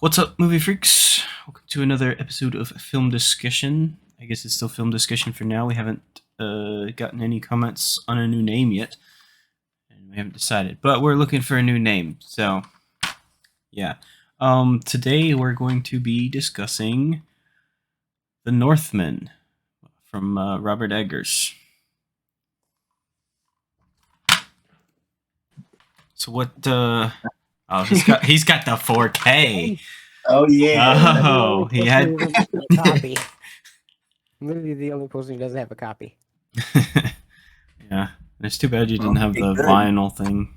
What's up, movie freaks? Welcome to another episode of Film Discussion. I guess it's still Film Discussion for now. We haven't gotten any comments on a new name yet, and we haven't decided. But we're looking for a new name, so yeah. Today we're going to be discussing The Northman from Robert Eggers. So what? Oh, he's got the 4K. Oh yeah. Oh, he had a copy. I'm literally the only person who doesn't have a copy. Yeah, it's too bad you didn't have the good. vinyl thing.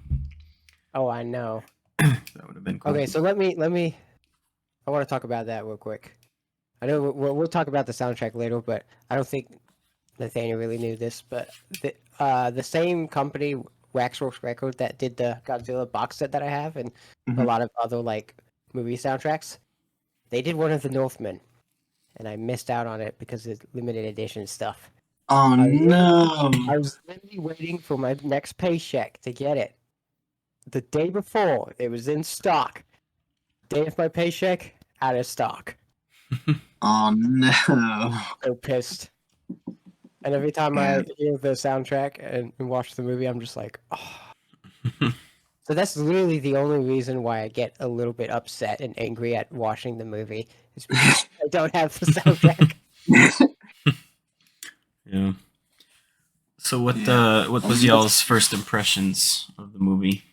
Oh, I know. That would have been cool. Okay, so let me. I want to talk about that real quick. I know we'll talk about the soundtrack later, but I don't think Nathaniel really knew this. But the same company, Waxworks Records, that did the Godzilla box set that I have, and a lot of other like movie soundtracks, they did one of the Northman, and I missed out on it because it's limited edition stuff. Oh no. I was literally waiting for my next paycheck to get it. The day before, it was in stock. Day of my paycheck, out of stock. Oh no. So pissed. And every time I hear the soundtrack and watch the movie, I'm just like, oh. So that's literally the only reason why I get a little bit upset and angry at watching the movie. Is because I don't have the soundtrack. Yeah. So what was y'all's first impressions of the movie?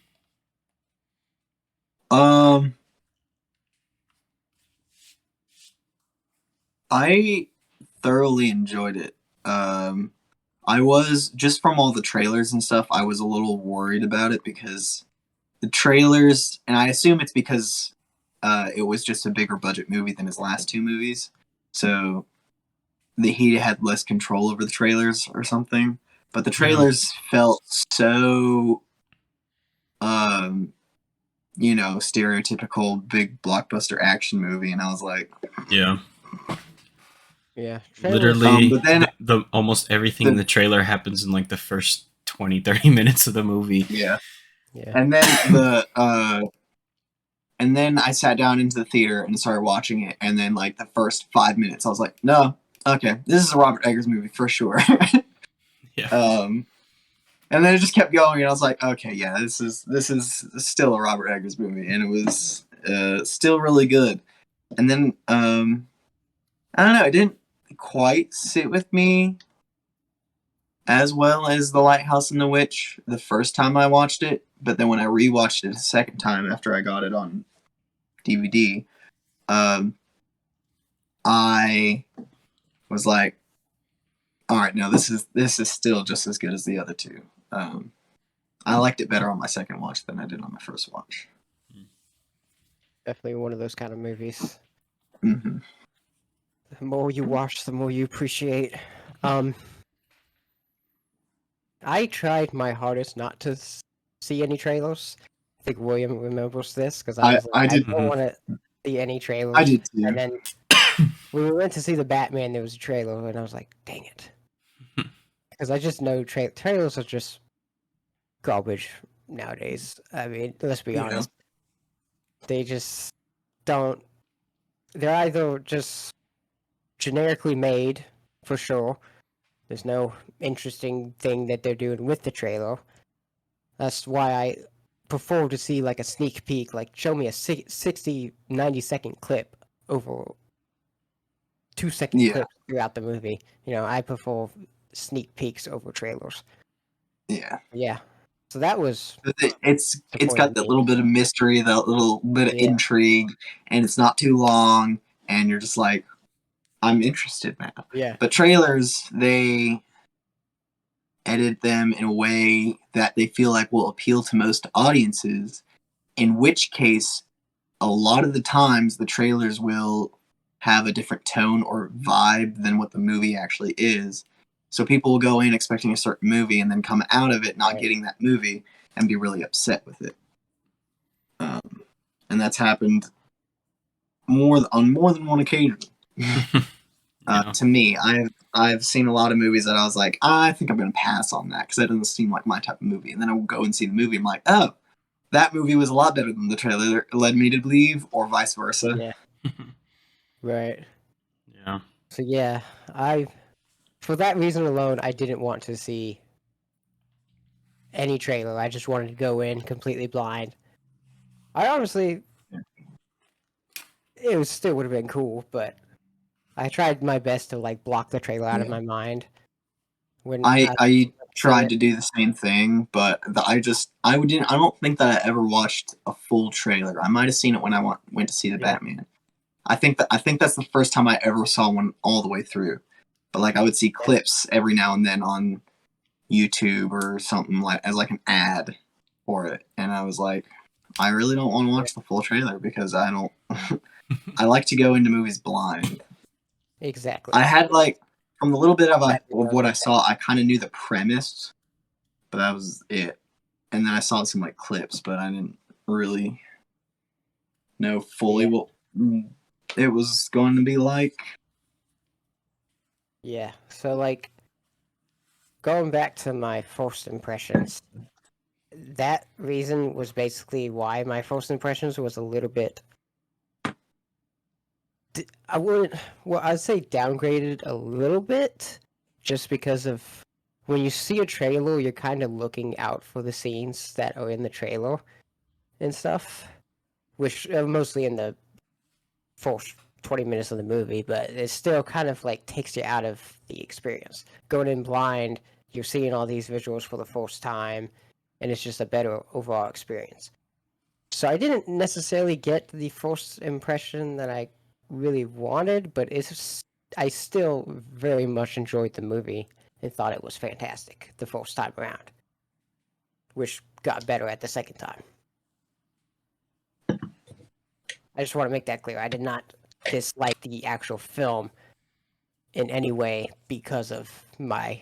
I thoroughly enjoyed it. I was, just from all the trailers and stuff, I was a little worried about it because the trailers, and I assume it's because it was just a bigger budget movie than his last two movies, so he had less control over the trailers or something. But the trailers felt so, stereotypical big blockbuster action movie, and I was like, Yeah. Yeah. Literally, but then the almost everything in the trailer happens in like the first 20-30 minutes of the movie. Yeah. Yeah. And then I sat down into the theater and started watching it, and then like the first 5 minutes I was like, no, okay, this is a Robert Eggers movie for sure. Yeah. And then it just kept going, and I was like, okay, yeah, this is still a Robert Eggers movie, and it was still really good. And then I don't know, it didn't quite sit with me as well as The Lighthouse and the Witch the first time I watched it, but then when I rewatched it a second time after I got it on DVD, I was like, all right, no, this is still just as good as the other two. I liked it better on my second watch than I did on my first watch. Definitely one of those kind of movies. Mm-hmm. The more you watch, the more you appreciate. I tried my hardest not to see any trailers. I think William remembers this because I don't want to see any trailers. I did too. And then when we went to see the Batman, there was a trailer, and I was like, dang it. Because I just know trailers are just garbage nowadays. I mean, let's be honest. They just don't... They're either just generically made, for sure. There's no interesting thing that they're doing with the trailer. That's why I prefer to see like a sneak peek, like show me a 60, 90-second clip over 2-second clips throughout the movie. You know, I prefer sneak peeks over trailers. Yeah. Yeah. So that was... It's got that little bit of mystery, that little bit of intrigue, and it's not too long, and you're just like, I'm interested now. Yeah. But trailers, they edit them in a way that they feel like will appeal to most audiences, in which case, a lot of the times, the trailers will have a different tone or vibe than what the movie actually is. So people will go in expecting a certain movie and then come out of it not getting that movie and be really upset with it. And that's happened on more than one occasion. To me, I've seen a lot of movies that I was like, I think I'm going to pass on that because that doesn't seem like my type of movie. And then I will go and see the movie. I'm like, oh, that movie was a lot better than the trailer led me to believe, or vice versa. Yeah. Right. Yeah. So yeah, for that reason alone, I didn't want to see any trailer. I just wanted to go in completely blind. I honestly, it was still would have been cool, but I tried my best to like block the trailer out of Yeah. my mind when I tried it. to do the same thing, but I don't think that I ever watched a full trailer. I might have seen it when I went to see the Yeah. Batman. I think that's the first time I ever saw one all the way through. But like I would see clips every now and then on YouTube or something like as like an ad for it, and I was like, I really don't want to watch the full trailer because I don't. I like to go into movies blind. Exactly. I had like from the little bit of Batman what I was saw, I kind of knew the premise, but that was it. And then I saw some like clips, but I didn't really know fully what it was going to be like. Yeah. So like going back to my first impressions, that reason was basically why my first impressions was a little bit. I wouldn't. Well, I'd say downgraded a little bit, just because of when you see a trailer, you're kind of looking out for the scenes that are in the trailer and stuff, which are mostly in the first 20 minutes of the movie, but it still kind of like takes you out of the experience. Going in blind, you're seeing all these visuals for the first time, and it's just a better overall experience. So I didn't necessarily get the first impression that I really wanted, but I still very much enjoyed the movie and thought it was fantastic the first time around, which got better at the second time. I just want to make that clear. I did not dislike the actual film in any way because of my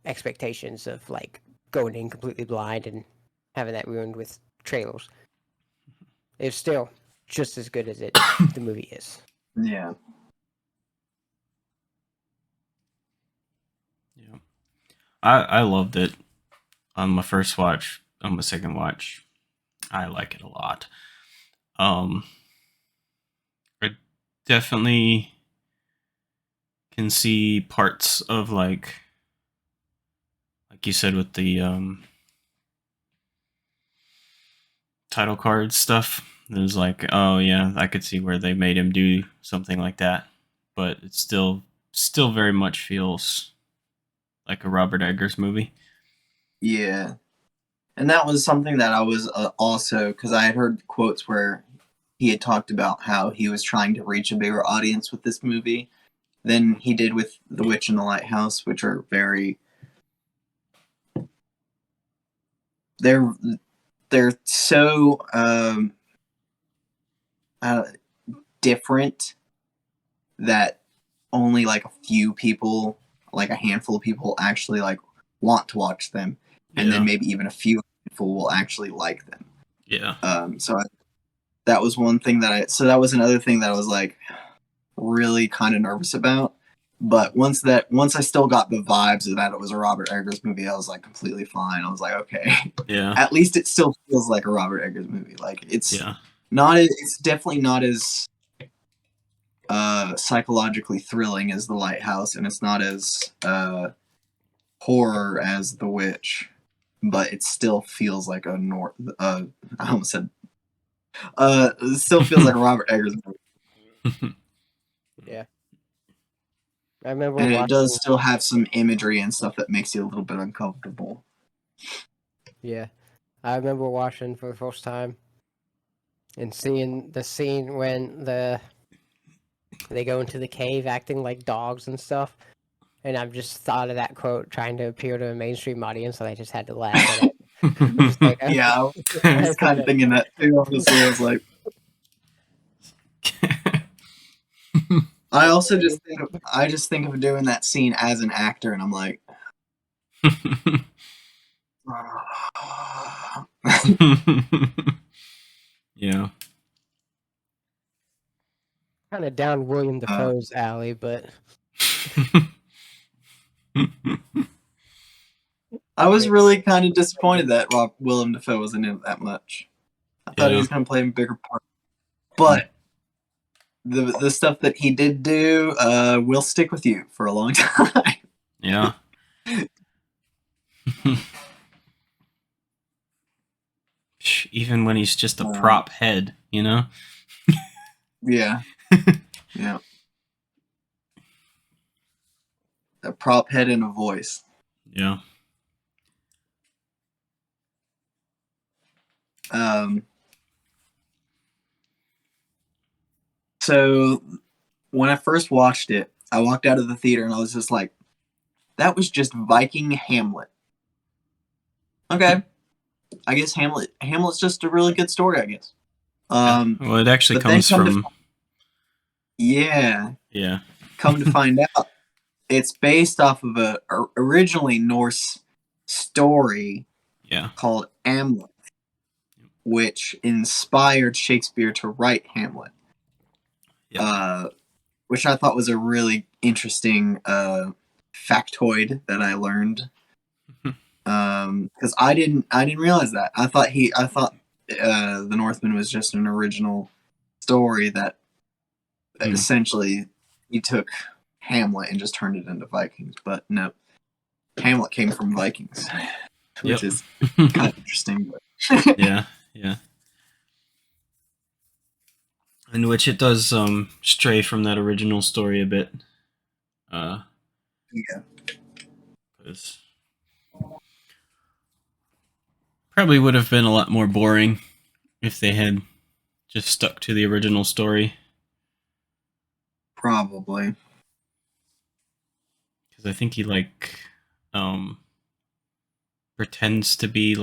expectations of like going in completely blind and having that ruined with trailers. It's still just as good as the movie is. Yeah. Yeah. I loved it on my first watch. On my second watch, I like it a lot. I definitely can see parts of like you said with the title card stuff. It was like, oh yeah, I could see where they made him do something like that, but it still very much feels like a Robert Eggers movie. Yeah. And that was something that I was also, because I had heard quotes where he had talked about how he was trying to reach a bigger audience with this movie than he did with The Witch and the Lighthouse, which are very. They're so different that only like a few people, like a handful of people, actually like want to watch them, and then maybe even a few people will actually like them. Yeah. That was one thing that was another thing that I was like really kind of nervous about. But once I still got the vibes of that it was a Robert Eggers movie, I was like completely fine. I was like, okay, Yeah. at least it still feels like a Robert Eggers movie. Like it's definitely not as psychologically thrilling as The Lighthouse, and it's not as horror as The Witch, but it still feels like a I almost said it still feels like a Robert Eggers movie. Yeah. I remember And watching. it does still have some imagery and stuff that makes you a little bit uncomfortable. Yeah. I remember watching for the first time and seeing the scene when they go into the cave acting like dogs and stuff. And I've just thought of that quote trying to appeal to a mainstream audience, and I just had to laugh at it. Just like, Yeah, I was kind of thinking that too. Honestly, I was like, I also just think of doing that scene as an actor, and I'm like, Yeah. kind of down William Dafoe's alley, but I was really kind of disappointed that Willem Dafoe wasn't in it that much. I thought he was going to play a bigger part. But the stuff that he did do will stick with you for a long time. Yeah. Even when he's just a prop head, you know? Yeah. Yeah. A prop head and a voice. Yeah. So when I first watched it, I walked out of the theater and I was just like, that was just Viking Hamlet. Okay. I guess Hamlet's just a really good story, I guess. Well, it actually comes from... Yeah. Yeah. Come to find out, it's based off of a originally Norse story called Hamlet, which inspired Shakespeare to write Hamlet. Which I thought was a really interesting factoid that I learned. Because I didn't realize that. I thought the Northman was just an original story that essentially he took Hamlet and just turned it into Vikings. But no, Hamlet came from Vikings, which is kind of interesting. But yeah. In which it does stray from that original story a bit. Yeah. Probably would have been a lot more boring if they had just stuck to the original story. Probably. Because I think he pretends to be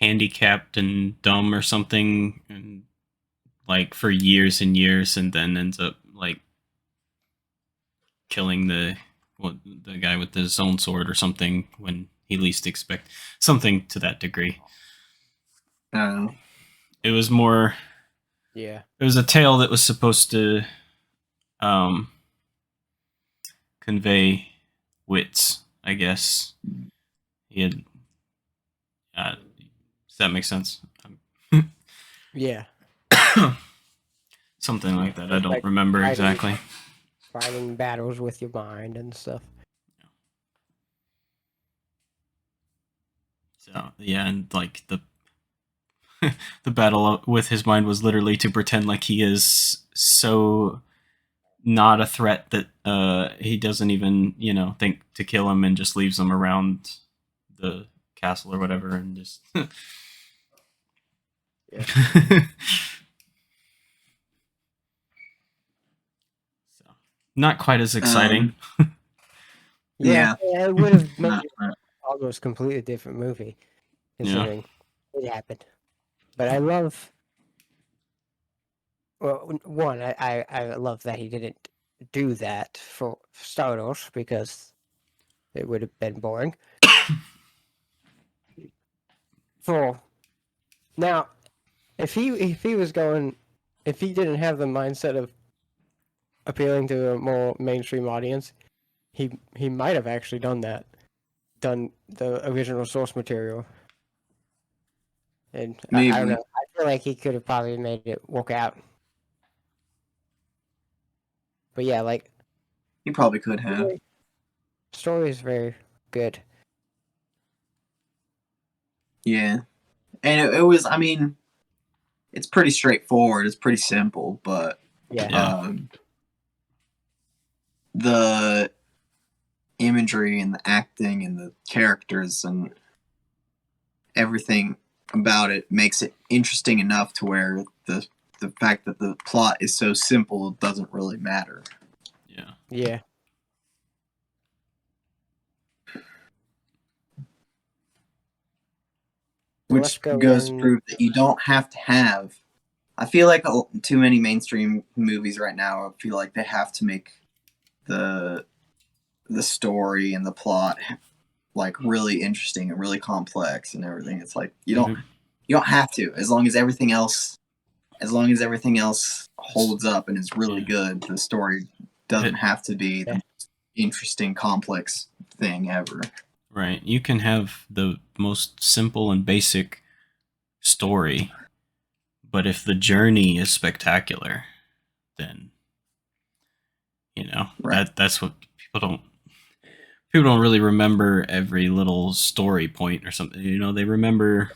handicapped and dumb or something, and for years and years, and then ends up killing the guy with his own sword or something when he least expect something to that degree. It was more. Yeah. It was a tale that was supposed to convey wits, I guess. He had. Does that make sense? Yeah. Something like that. I don't remember exactly. Fighting battles with your mind and stuff. So yeah, and the the battle with his mind was literally to pretend like he is so not a threat that he doesn't even think to kill him, and just leaves him around the castle or whatever, and just So not quite as exciting. Yeah, it would have made it almost completely different movie, considering it happened. But I love. Well, one, I love that he didn't do that for starters, because it would have been boring. Now, if he didn't have the mindset of appealing to a more mainstream audience, he might have actually done the original source material. And I don't know. I feel like he could have probably made it work out. But yeah, he probably could have. Story is very good. Yeah. And it was, I mean, it's pretty straightforward. It's pretty simple, but the imagery and the acting and the characters and everything about it makes it interesting enough to where the fact that the plot is so simple doesn't really matter. Yeah. Which goes to prove that you don't have to have. I feel like too many mainstream movies right now, I feel like they have to make the story and the plot really interesting and really complex and everything. It's like you don't have to, as long as everything else holds up and is really good. The story doesn't have to be the most interesting, complex thing ever. Right. You can have the most simple and basic story, but if the journey is spectacular, then Right. that's what people don't really remember every little story point or something. They remember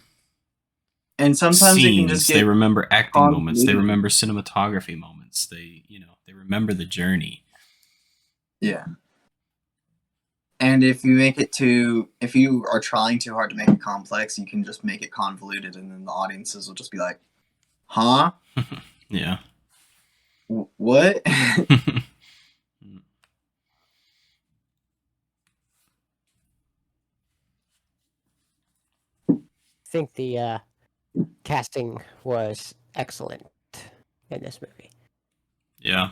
And sometimes it can just scenes, they get remember acting moments, they convoluted. remember cinematography moments. They remember the journey. Yeah. And if you are trying too hard to make it complex, you can just make it convoluted, and then the audiences will just be like, "Huh? Yeah. What?" I think the casting was excellent in this movie. Yeah.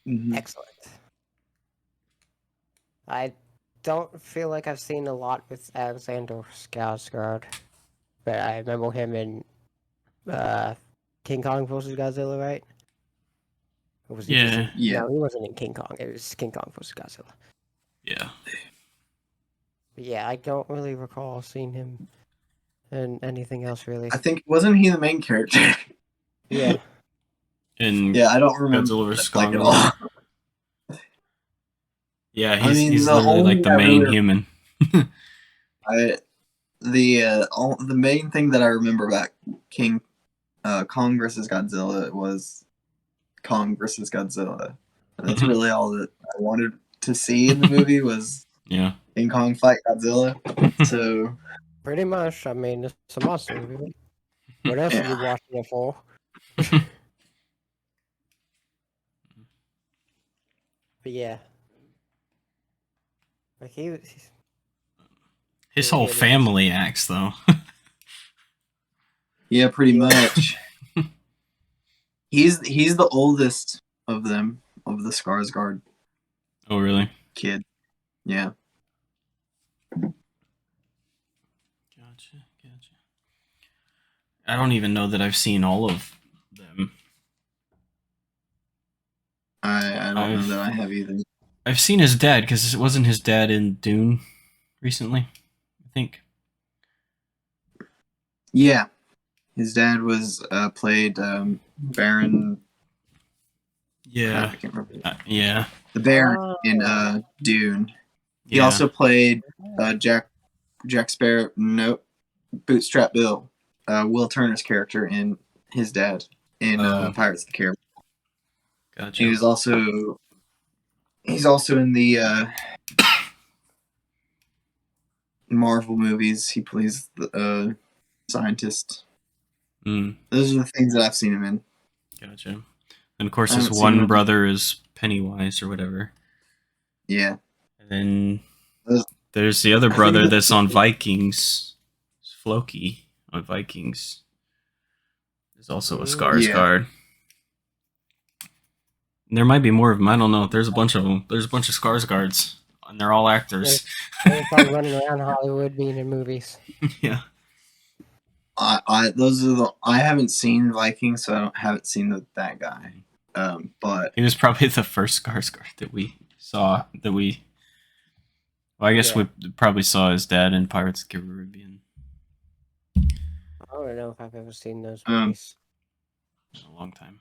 Mhm. Excellent. I don't feel like I've seen a lot with Alexander Skarsgård, but I remember him in King Kong vs. Godzilla, right? Or was he just Yeah. in? Yeah. No, he wasn't in King Kong. It was King Kong vs. Godzilla. Yeah. But yeah, I don't really recall seeing him in anything else really. I think wasn't he the main character? Yeah. And Yeah, I don't remember Godzilla vs. like at Kong, yeah. all. Yeah, I mean, he's the literally only like thing the I main really, human. the main thing that I remember about King Kong versus Godzilla was Kong versus Godzilla. And that's really all that I wanted to see in the movie was Yeah. King Kong fight Godzilla. So Pretty much. I mean, it's a monster movie. What else are you yeah, watching it for? But yeah. Like His whole it is. family acts though. yeah, pretty Yeah. much. He's the oldest of them, of the Skarsgård Oh really? kid. Yeah. Gotcha. I don't even know that I've seen all of them. I don't know that I have either. I've seen his dad because it wasn't his dad in Dune recently. I think. Yeah. His dad was played Baron. Crap, Yeah. I can't remember. Yeah. The Baron Oh. in Dune. He Yeah. also played Jack Sparrow. No, Bootstrap Bill. Will Turner's character in his dad in Oh. Pirates of the Caribbean. Gotcha. He's also in the Marvel movies. He plays the scientist. Mm, Those are the things that I've seen him in. gotcha. And of course, I his haven't seen him one in. brother is Pennywise or whatever. Yeah. And then Those- there's the other I think brother that's- that's on Vikings. It's Floki on Vikings. There's also a Skarsgård. And there might be more of them. I don't know. There's a bunch of them. There's a bunch of Skarsgårds, and they're all actors. They're probably running around Hollywood being in movies. Yeah. I haven't seen Vikings, so haven't seen that guy. But He was probably the first Skarsgård that we saw. Well, I guess Yeah. we probably saw his dad in Pirates of the Caribbean I don't know if I've ever seen those movies. in a long time.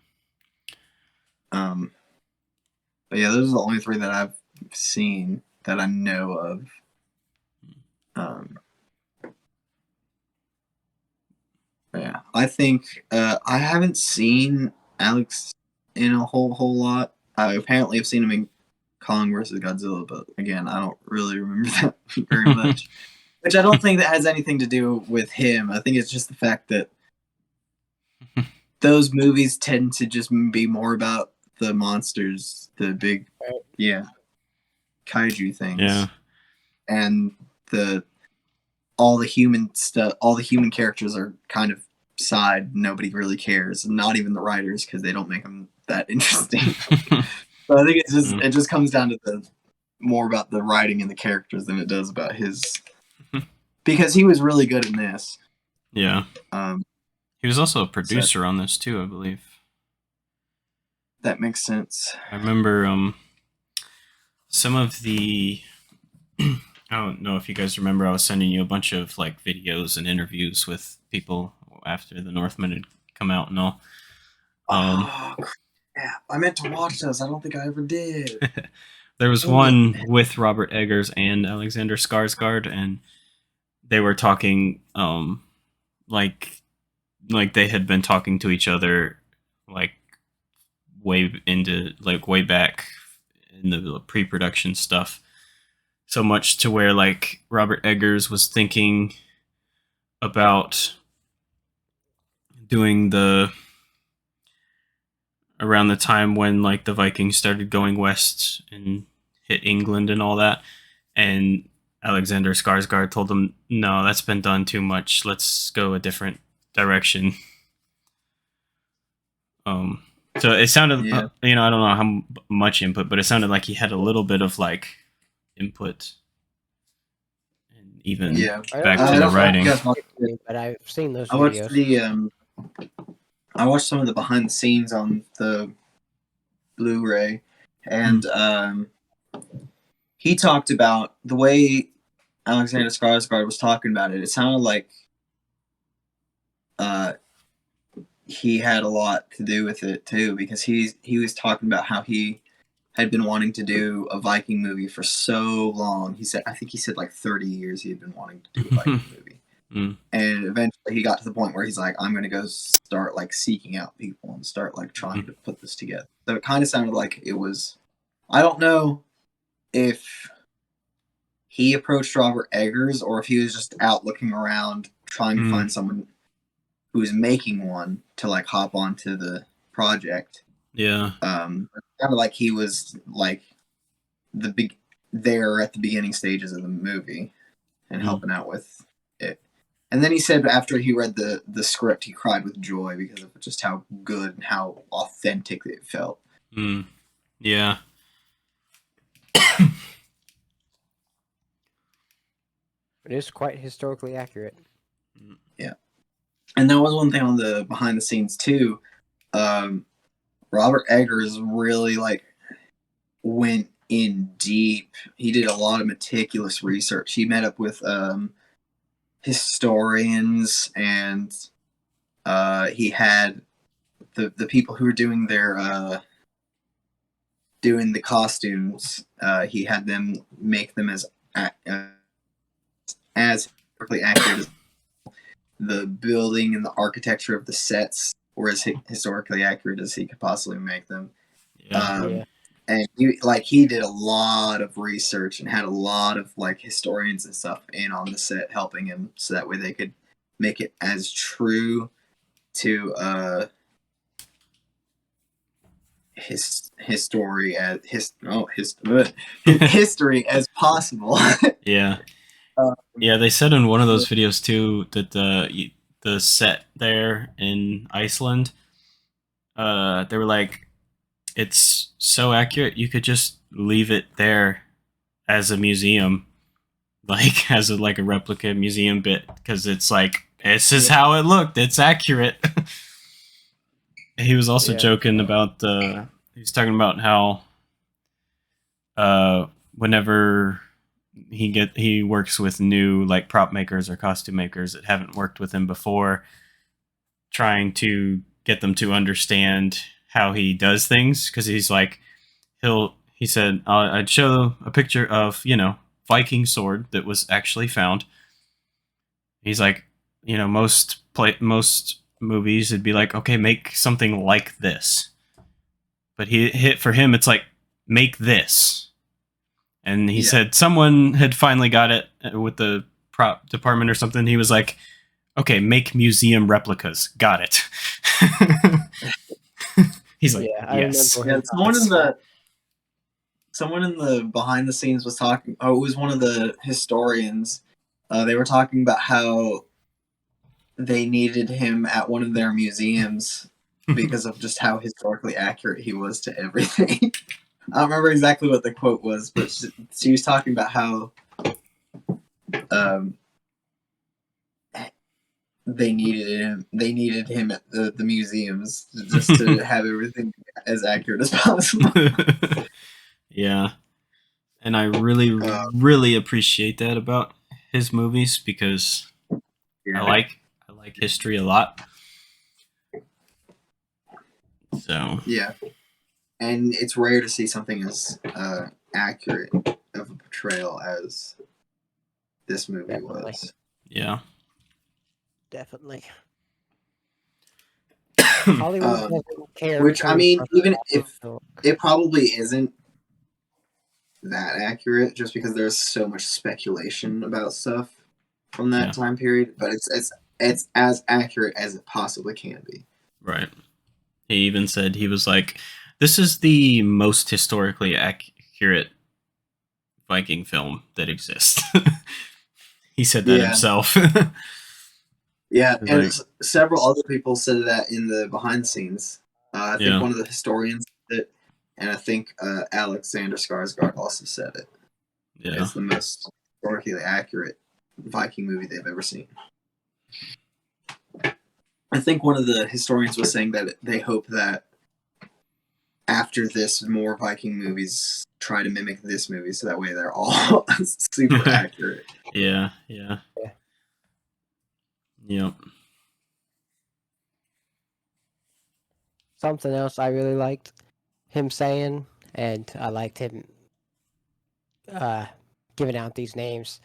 But yeah, those are the only three that I've seen that I know of. But yeah, I think I haven't seen Alex in a whole lot. I apparently have seen him in Kong versus Godzilla, but again, I don't really remember that very much. Which I don't think that has anything to do with him. I think it's just the fact that those movies tend to just be more about the monsters, the big, kaiju things. Yeah. And all the human stuff, all the human characters are kind of side. Nobody really cares, not even the writers, because they don't make them that interesting. So I think it just comes down to more about the writing and the characters than it does about his. Because he was really good in this. Yeah. He was also a producer on this too, I believe. That makes sense. I remember some of the I don't know if you guys remember, I was sending you a bunch of like videos and interviews with people after the Northman had come out and all. Oh crap! I meant to watch those. I don't think I ever did. There was Dang one with Robert Eggers and Alexander Skarsgård, and they were talking like they had been talking to each other like way back in the pre-production stuff, so much to where like Robert Eggers was thinking about doing the around the time when like the Vikings started going west and hit England and all that, and Alexander Skarsgård told him, "No, that's been done too much. Let's go a different direction." So it sounded, Yeah. I don't know how much input, but it sounded like he had a little bit of like input, and even Yeah. back I to the don't know writing. if you guys watched it, but I've seen those I watched videos. I watched some of the behind the scenes on the Blu-ray, and he talked about the way Alexander Skarsgård was talking about it. It sounded like he had a lot to do with it too, because he was talking about how he had been wanting to do a Viking movie for so long. I think he said like 30 years he had been wanting to do a Viking movie. And eventually he got to the point where he's like, I'm going to go start like seeking out people and start like trying to put this together. So it kind of sounded like it was, I don't know if he approached Robert Eggers or if he was just out looking around trying to find someone who was making one to like hop onto the project. Yeah. It sounded like he was like there at the beginning stages of the movie and helping out with it. And then he said after he read the script, he cried with joy because of just how good and how authentic it felt. Yeah. It is quite historically accurate. Yeah. And there was one thing on the behind the scenes too. Robert Eggers really like went in deep. He did a lot of meticulous research. He met up with historians, and he had the people who were doing their doing the costumes. He had them make them as historically accurate as the building and the architecture of the sets were as historically accurate as he could possibly make them. Yeah. And he did a lot of research and had a lot of like historians and stuff in on the set helping him, so that way they could make it as true to history as possible. Yeah. Yeah, they said in one of those videos too that the set there in Iceland, they were like, it's so accurate you could just leave it there as a museum, like as a replica museum bit, because it's like, this is how it looked. It's accurate. He was also joking about he was talking about how whenever he works with new like prop makers or costume makers that haven't worked with him before, trying to get them to understand how he does things, because he's like, he said, I'd show a picture of Viking sword that was actually found. He's like, most movies it'd be like, okay, make something like this, but for him it's like, make this. And he said someone had finally got it with the prop department or something. He was like, okay, make museum replicas. Got it. He's like, yes. Yeah, someone in the behind the scenes was talking. Oh, it was one of the historians. They were talking about how they needed him at one of their museums because of just how historically accurate he was to everything. I don't remember exactly what the quote was, but she was talking about how they needed him at the museums just to have everything as accurate as possible. Yeah. and I really appreciate that about his movies because Yeah. I like history a lot. So Yeah. And it's rare to see something as accurate of a portrayal as this movie Definitely. was. yeah. Definitely. Hollywood Um, doesn't care which, I too mean, much even about if the look. it probably isn't that accurate, just because there's so much speculation about stuff from that Yeah. time period, but it's as accurate as it possibly can be. Right. He even said he was like, "This is the most historically accurate Viking film that exists." He said that Yeah. himself. Yeah, He's and like, several other people said that in the behind the scenes. I think Yeah. one of the historians said it, and I think Alexander Skarsgård also said it. yeah, It's the most historically accurate Viking movie they've ever seen. I think one of the historians was saying that they hope that after this, more Viking movies try to mimic this movie, so that way they're all super accurate. yeah. Yeah. Yep. Something else I really liked him saying, and I liked him giving out these names,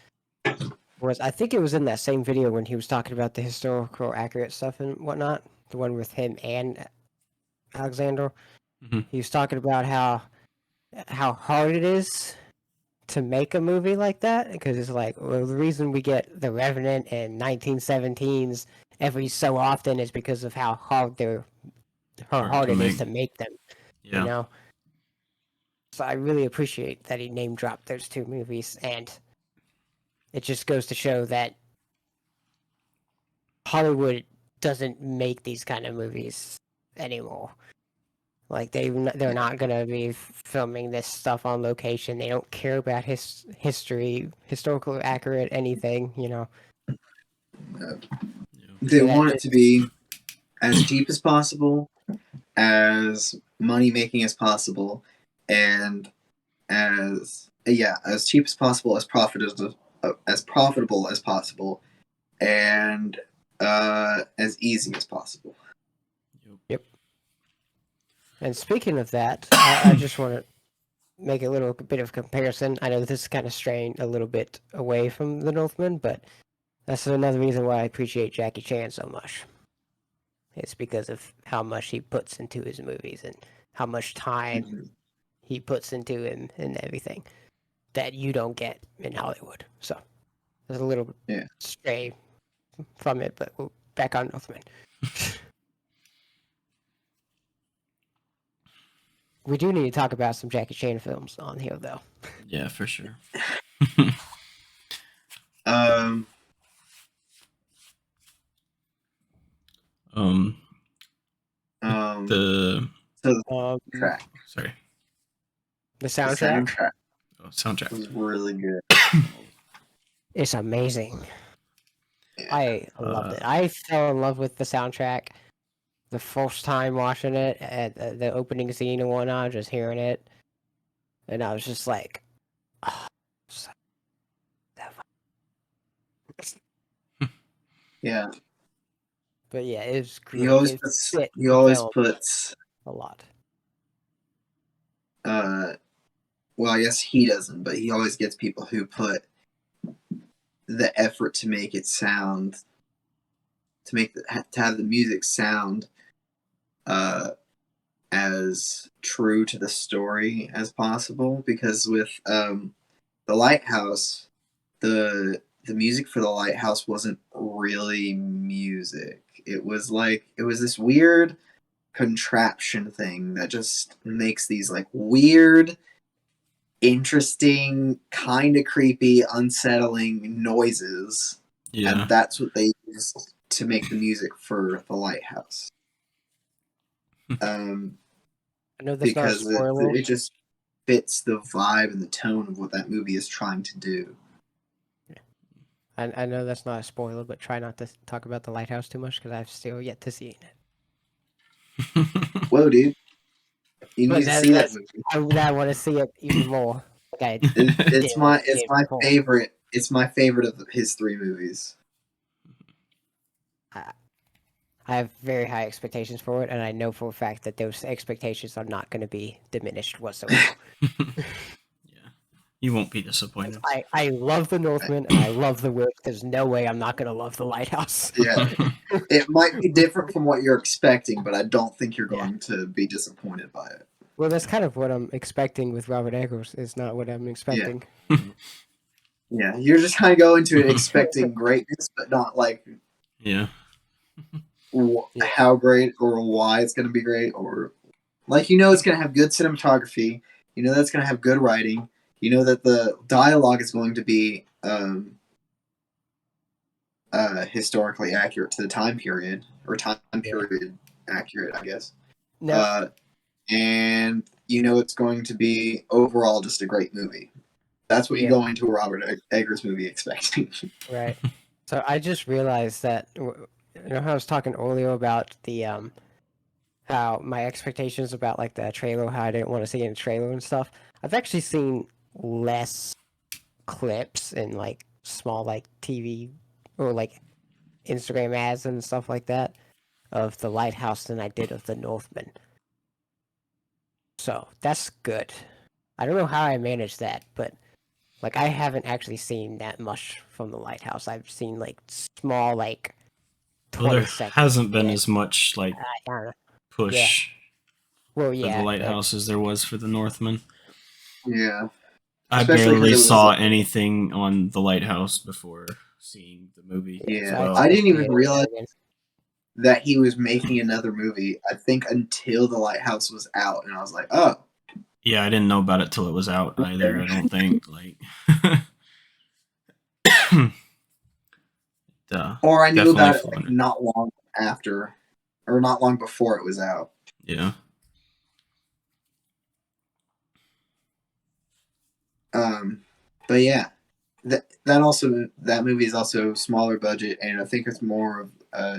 was I think it was in that same video when he was talking about the historical accurate stuff and whatnot, the one with him and Alexander. Mhm. He was talking about how hard it is to make a movie like that, because it's like, well, the reason we get The Revenant and 1917s every so often is because of how hard Hard it to is make. to make them. Yeah. You know, so I really appreciate that he name dropped those two movies, and it just goes to show that Hollywood doesn't make these kind of movies anymore. Like they're not gonna be filming this stuff on location. They don't care about history, historical accurate anything. You know, They so that want it to be as cheap as possible, as money making as possible, and as cheap as possible, as profitable as possible, and as easy as possible. Yep. And speaking of that, I just want to make a little bit of comparison. I know this is kind of straying a little bit away from the Northman, but that's another reason why I appreciate Jackie Chan so much. It's because of how much he puts into his movies and how much time Mhm. he puts into him and everything that you don't get in Hollywood. So there's a little stray from it, but we're back on Northman. We do need to talk about some Jackie Chan films on here, though. Yeah, for sure. Um, um, um, the so the track, sorry, The the soundtrack, soundtrack soundtrack. was really good. it's amazing. Yeah. I loved it. I fell in love with the soundtrack the first time watching it at the opening scene and whatnot, just hearing it, and I was just like, oh, Yeah, but yeah, it was he great. always It puts fit he the always film puts a lot. well, I guess he doesn't, but he always gets people who put the effort to make it sound, to have the music sound as true to the story as possible. Because with the Lighthouse, the music for the Lighthouse wasn't really music. It was this weird contraption thing that just makes these like weird, interesting, kind of creepy, unsettling noises. Yeah. And that's what they used to make the music for the Lighthouse. I know that's not a Because spoiler. it just fits the vibe and the tone of what that movie is trying to do. I know that's not a spoiler, but try not to talk about the Lighthouse too much because I've still yet to see it. Whoa, dude. You need to see that movie. I want to see it even more. I It's my before. favorite. It's my favorite of his 3 movies. I have very high expectations for it, and I know for a fact that those expectations are not going to be diminished whatsoever. Yeah, you won't be disappointed. I love the Northman, and I love the Witch. There's no way I'm not going to love the Lighthouse. Yeah, it might be different from what you're expecting, but I don't think you're Yeah. going to be disappointed by it. Well, that's kind of what I'm expecting with Robert Eggers. It's not what I'm expecting. Yeah, you're just kind of going to it expecting greatness, but not like Yeah. how great or why it's going to be great, or like it's going to have good cinematography. That's going to have good writing. That the dialogue is going to be historically accurate to the time period, or time period accurate, I guess. No, And it's going to be overall just a great movie. That's what you go into a Robert Eggers movie expecting. right. So I just realized that how I was talking earlier about the how my expectations about like the trailer, how I didn't want to see in the trailer and stuff. I've actually seen less clips and like small like TV or like Instagram ads and stuff like that of the Lighthouse than I did of the Northman. So that's good. I don't know how I managed that, but like I haven't actually seen that much from the Lighthouse. I've seen like small like 20 Well, there seconds. hasn't been as much like I don't know. push Well, for yeah, the Lighthouse as there was for the Northman. Yeah. I Especially 'cause barely it was saw like- anything on the Lighthouse before seeing the movie. Yeah, as well. I didn't even Yeah, realize again. that he was making another movie. I think until The Lighthouse was out, and I was like, oh. Yeah, I didn't know about it till it was out either. I don't think like. Or I knew Definitely about it fun. not long after, or not long before it was out. Yeah. But yeah, that movie is also smaller budget, and I think it's more of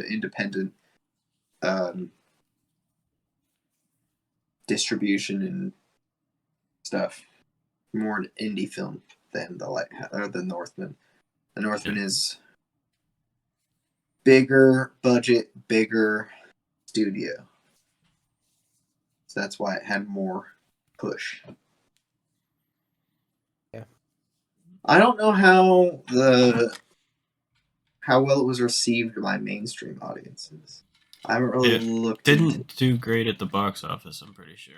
independent distribution and stuff. More an indie film than the Northman. The Northman is bigger budget, bigger studio. So that's why it had more push. Yeah. I don't know how well it was received by mainstream audiences. I haven't really looked. Didn't do great at the box office, I'm pretty sure.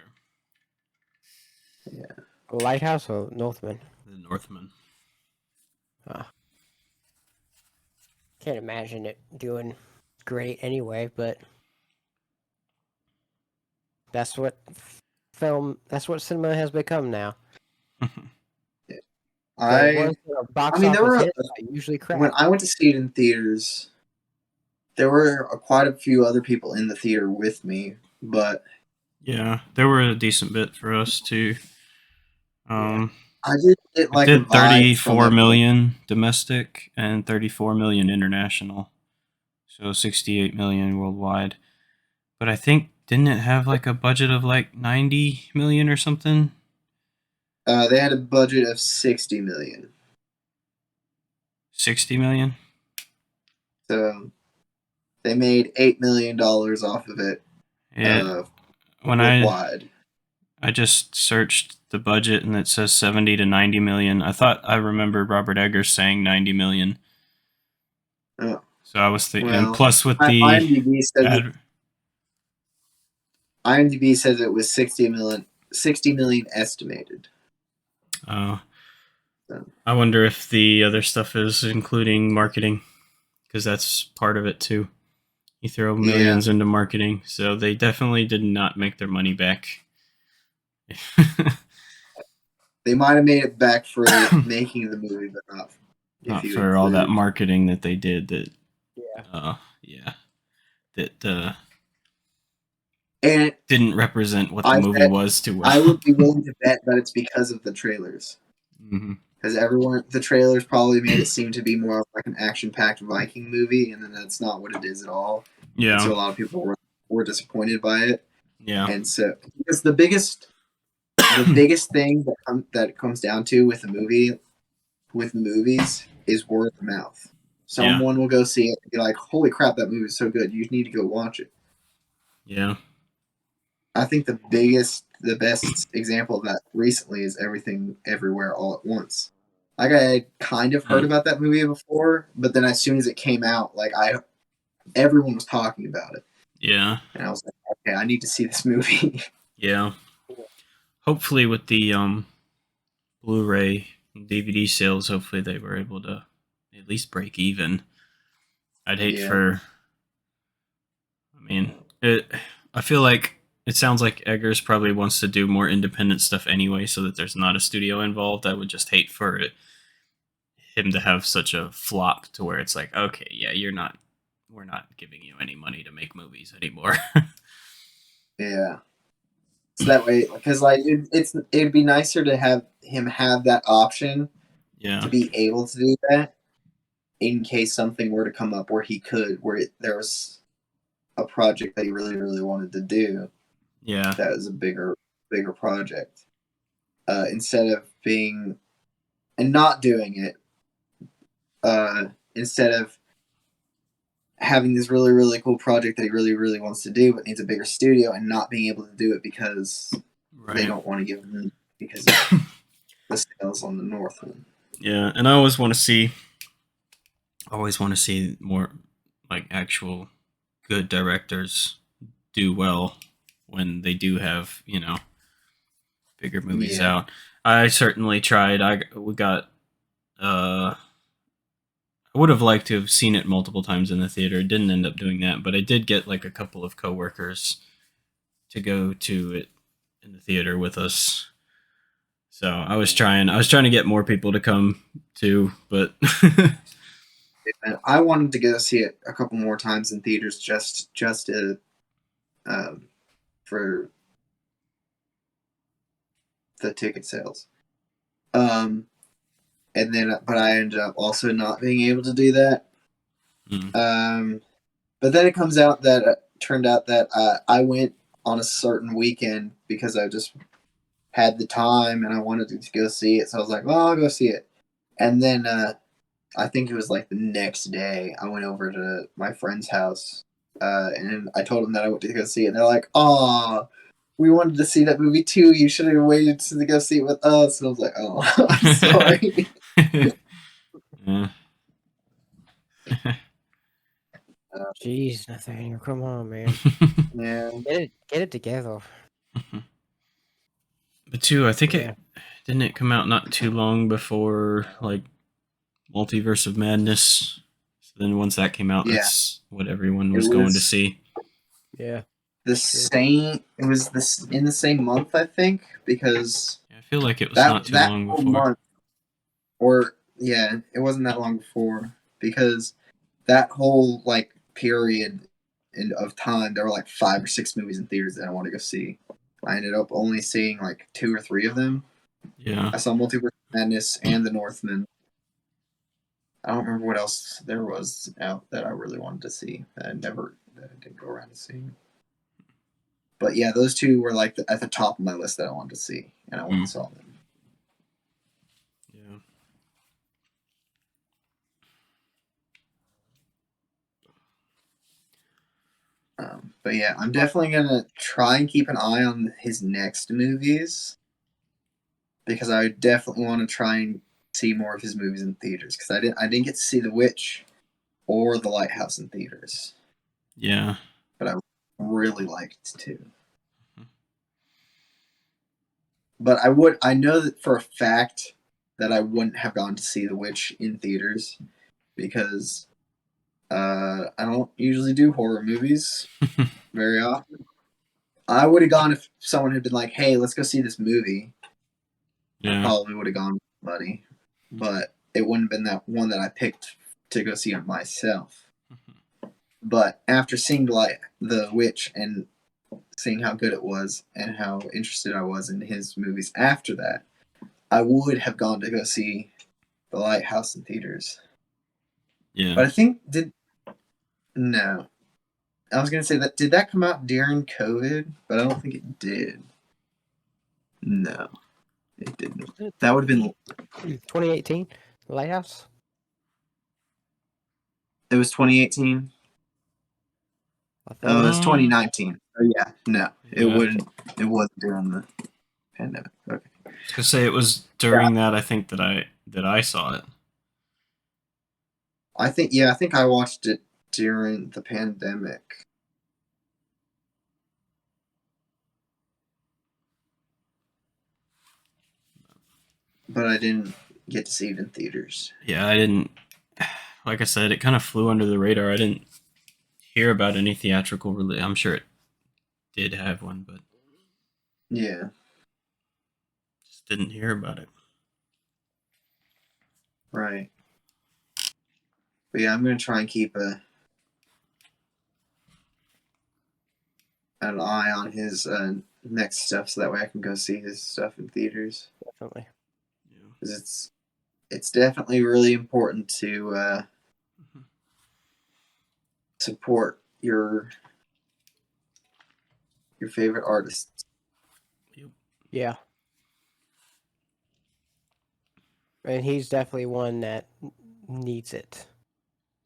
Yeah. Lighthouse or Northman? The Northman. Can't imagine it doing great anyway, but that's what cinema has become now. I mean, there were usually crap. when I went to see it in theaters, there were quite a few other people in the theater with me, but yeah, there were a decent bit for us too. I did get like it did a vibe 34 from million domestic and 34 million international, so 68 million worldwide. But I think didn't it have like a budget of like 90 million or something? They had a budget of 60 million. 60 million. So they made $8 million off of it. Yeah. When worldwide. I just searched the budget and it says 70 to 90 million. I thought I remembered Robert Eggers saying 90 million. Oh. So I was thinking, Well, and plus with the IMDb says it was 60 million estimated. I wonder if the other stuff is including marketing, because that's part of it too. You throw millions into marketing, so they definitely did not make their money back. They might have made it back for making the movie, but not for all that marketing that they did. That and didn't represent what the movie was too well. I would be willing to bet that it's because of the trailers. Because the trailers probably made it seem to be more of like an action-packed Viking movie, and then that's not what it is at all. Yeah. And so a lot of people were disappointed by it. Yeah. And so, because the biggest the biggest thing that it comes down to with movies is word of mouth. Someone will go see it and be like, "Holy crap, that movie is so good! You need to go watch it." Yeah. I think the best example of that recently is Everything Everywhere All at Once. Like, I had kind of heard about that movie before, but then as soon as it came out, like everyone was talking about it. Yeah. And I was like, okay, I need to see this movie. Yeah. Hopefully with the Blu-ray and DVD sales, hopefully they were able to at least break even. I'd hate for. I mean, I feel like it sounds like Eggers probably wants to do more independent stuff anyway, so that there's not a studio involved. I would just hate for him to have such a flop to where it's like, okay, yeah, we're not giving you any money to make movies anymore. Yeah. So that way, because like it'd be nicer to have him have that option, to be able to do that, in case something were to come up where there was a project that he really, really wanted to do. Yeah. That was a bigger project. Instead of being and not doing it, instead of having this really, really cool project that he really, really wants to do, but needs a bigger studio, and not being able to do it because they don't want to give him because of the sales on the Northman. Yeah, and I always want to see more like actual good directors do well when they do have, bigger movies out. I certainly tried. I would have liked to have seen it multiple times in the theater. Didn't end up doing that, but I did get like a couple of coworkers to go to it in the theater with us. So I was trying to get more people to come too, but I wanted to go see it a couple more times in theaters just to for the ticket sales. And then, but I ended up also not being able to do that. But then it turned out that I went on a certain weekend because I just had the time and I wanted to go see it. So I was like, well, I'll go see it. And then I think it was like the next day I went over to my friend's house and I told them that I went to go see it. And they're like, "Oh, we wanted to see that movie too. You should have waited to go see it with us." And I was like, "Oh, I'm sorry." Jeez, Nathaniel, come on, man. Yeah. Get it together. But too, I think didn't it come out not too long before like Multiverse of Madness. So then once that came out, that's what everyone was going to see. Yeah. It was in the same month, I think, because I feel like it was not too long before. It wasn't that long before, because that whole like period of time there were like 5 or 6 movies in theaters that I wanted to go see. I ended up only seeing like 2 or 3 of them. Yeah. I saw Multiverse of Madness and The Northman. I don't remember what else there was out that I really wanted to see that I didn't go around to see. But yeah, those 2 were like at the top of my list that I wanted to see, and I went and saw them. Yeah. But yeah, I'm definitely gonna try and keep an eye on his next movies, because I definitely want to try and see more of his movies in theaters, because I didn't get to see The Witch or The Lighthouse in theaters. Yeah. But I really liked to. But I know that for a fact that I wouldn't have gone to see The Witch in theaters, because I don't usually do horror movies very often. I would have gone if someone had been like, "Hey, let's go see this movie." Yeah. I probably would have gone with somebody, but it wouldn't have been that one that I picked to go see it myself. But after seeing The Witch and seeing how good it was and how interested I was in his movies after that, I would have gone to go see The Lighthouse in theaters. Yeah. But I think no. I was gonna say that did that come out during COVID? But I don't think it did. No, it didn't. That would have been. 2018, The Lighthouse. It was 2018. I think. Oh, it was Um, 2019. Oh yeah, no, it Yeah. wouldn't. It wasn't during the pandemic. Okay. I was gonna say it was during that. I think that I saw it. I think I watched it during the pandemic. But I didn't get to see it in theaters. Yeah, I didn't. Like I said, it kind of flew under the radar. I didn't hear about any theatrical release. I'm sure it did have one, but Yeah. just didn't hear about it. Right. But yeah, I'm gonna try and keep an eye on his next stuff, so that way I can go see his stuff in theaters. Definitely. Yeah. Because it's definitely really important to support your favorite artists. Yeah. And he's definitely one that needs it.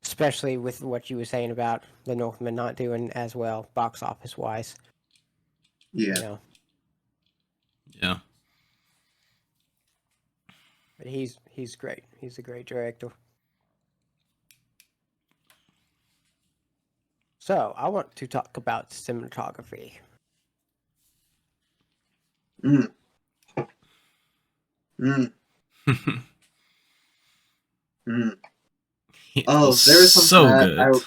Especially with what you were saying about the Northman not doing as well box office wise. Yeah. You know. Yeah. But he's great. He's a great director. So I want to talk about cinematography. Mm. Mm. Mm. Oh, there was something so that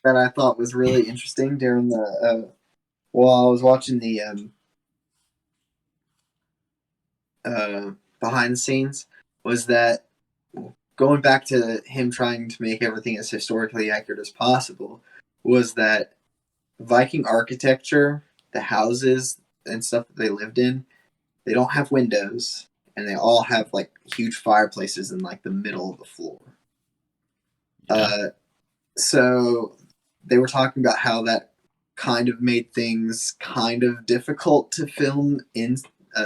good. I thought was really interesting during the while I was watching the behind the scenes, was that going back to him trying to make everything as historically accurate as possible, was that Viking architecture, the houses and stuff that they lived in, they don't have windows, and they all have like huge fireplaces in like the middle of the floor. Yeah. So they were talking about how that kind of made things kind of difficult to film in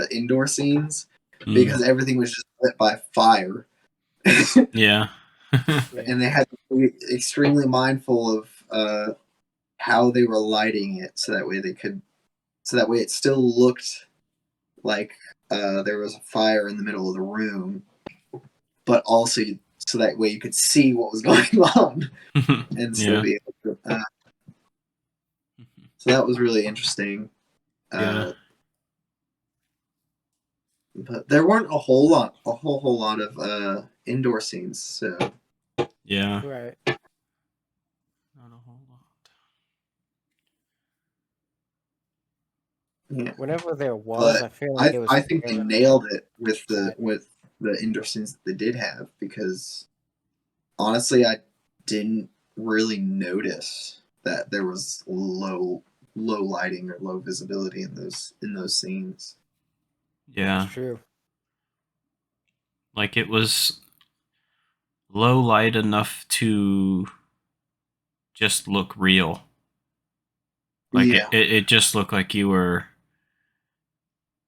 indoor scenes because everything was just lit by fire. Yeah. And they had to be extremely mindful of how they were lighting it, so that way it still looked like there was a fire in the middle of the room, but also so that way you could see what was going on and still Yeah. be able to. So that was really interesting. Yeah. But there weren't a whole lot of indoor scenes. So Yeah. Right. Not a whole lot. yeah, Whenever there was, but I feel like it was. I think they nailed it with the indoor scenes that they did have, because honestly, I didn't really notice that there was low lighting or low visibility in those scenes. Yeah. It's true. Like it was low light enough to just look real. Like Yeah, it just looked like you were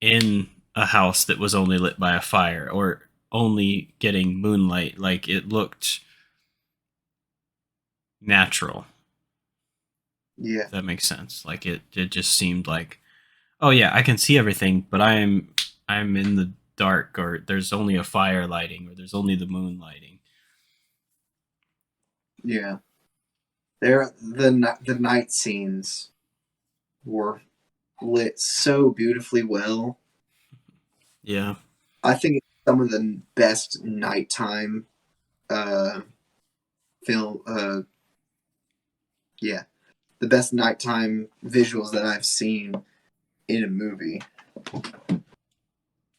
in a house that was only lit by a fire or only getting moonlight. Like it looked natural. yeah, If that makes sense. Like it just seemed like, oh yeah, I can see everything, but I'm in the dark, or there's only a fire lighting, or there's only the moon lighting. yeah. The night scenes were lit so beautifully well. Yeah. I think it's some of the best nighttime uh, film. Yeah, the best nighttime visuals that I've seen in a movie.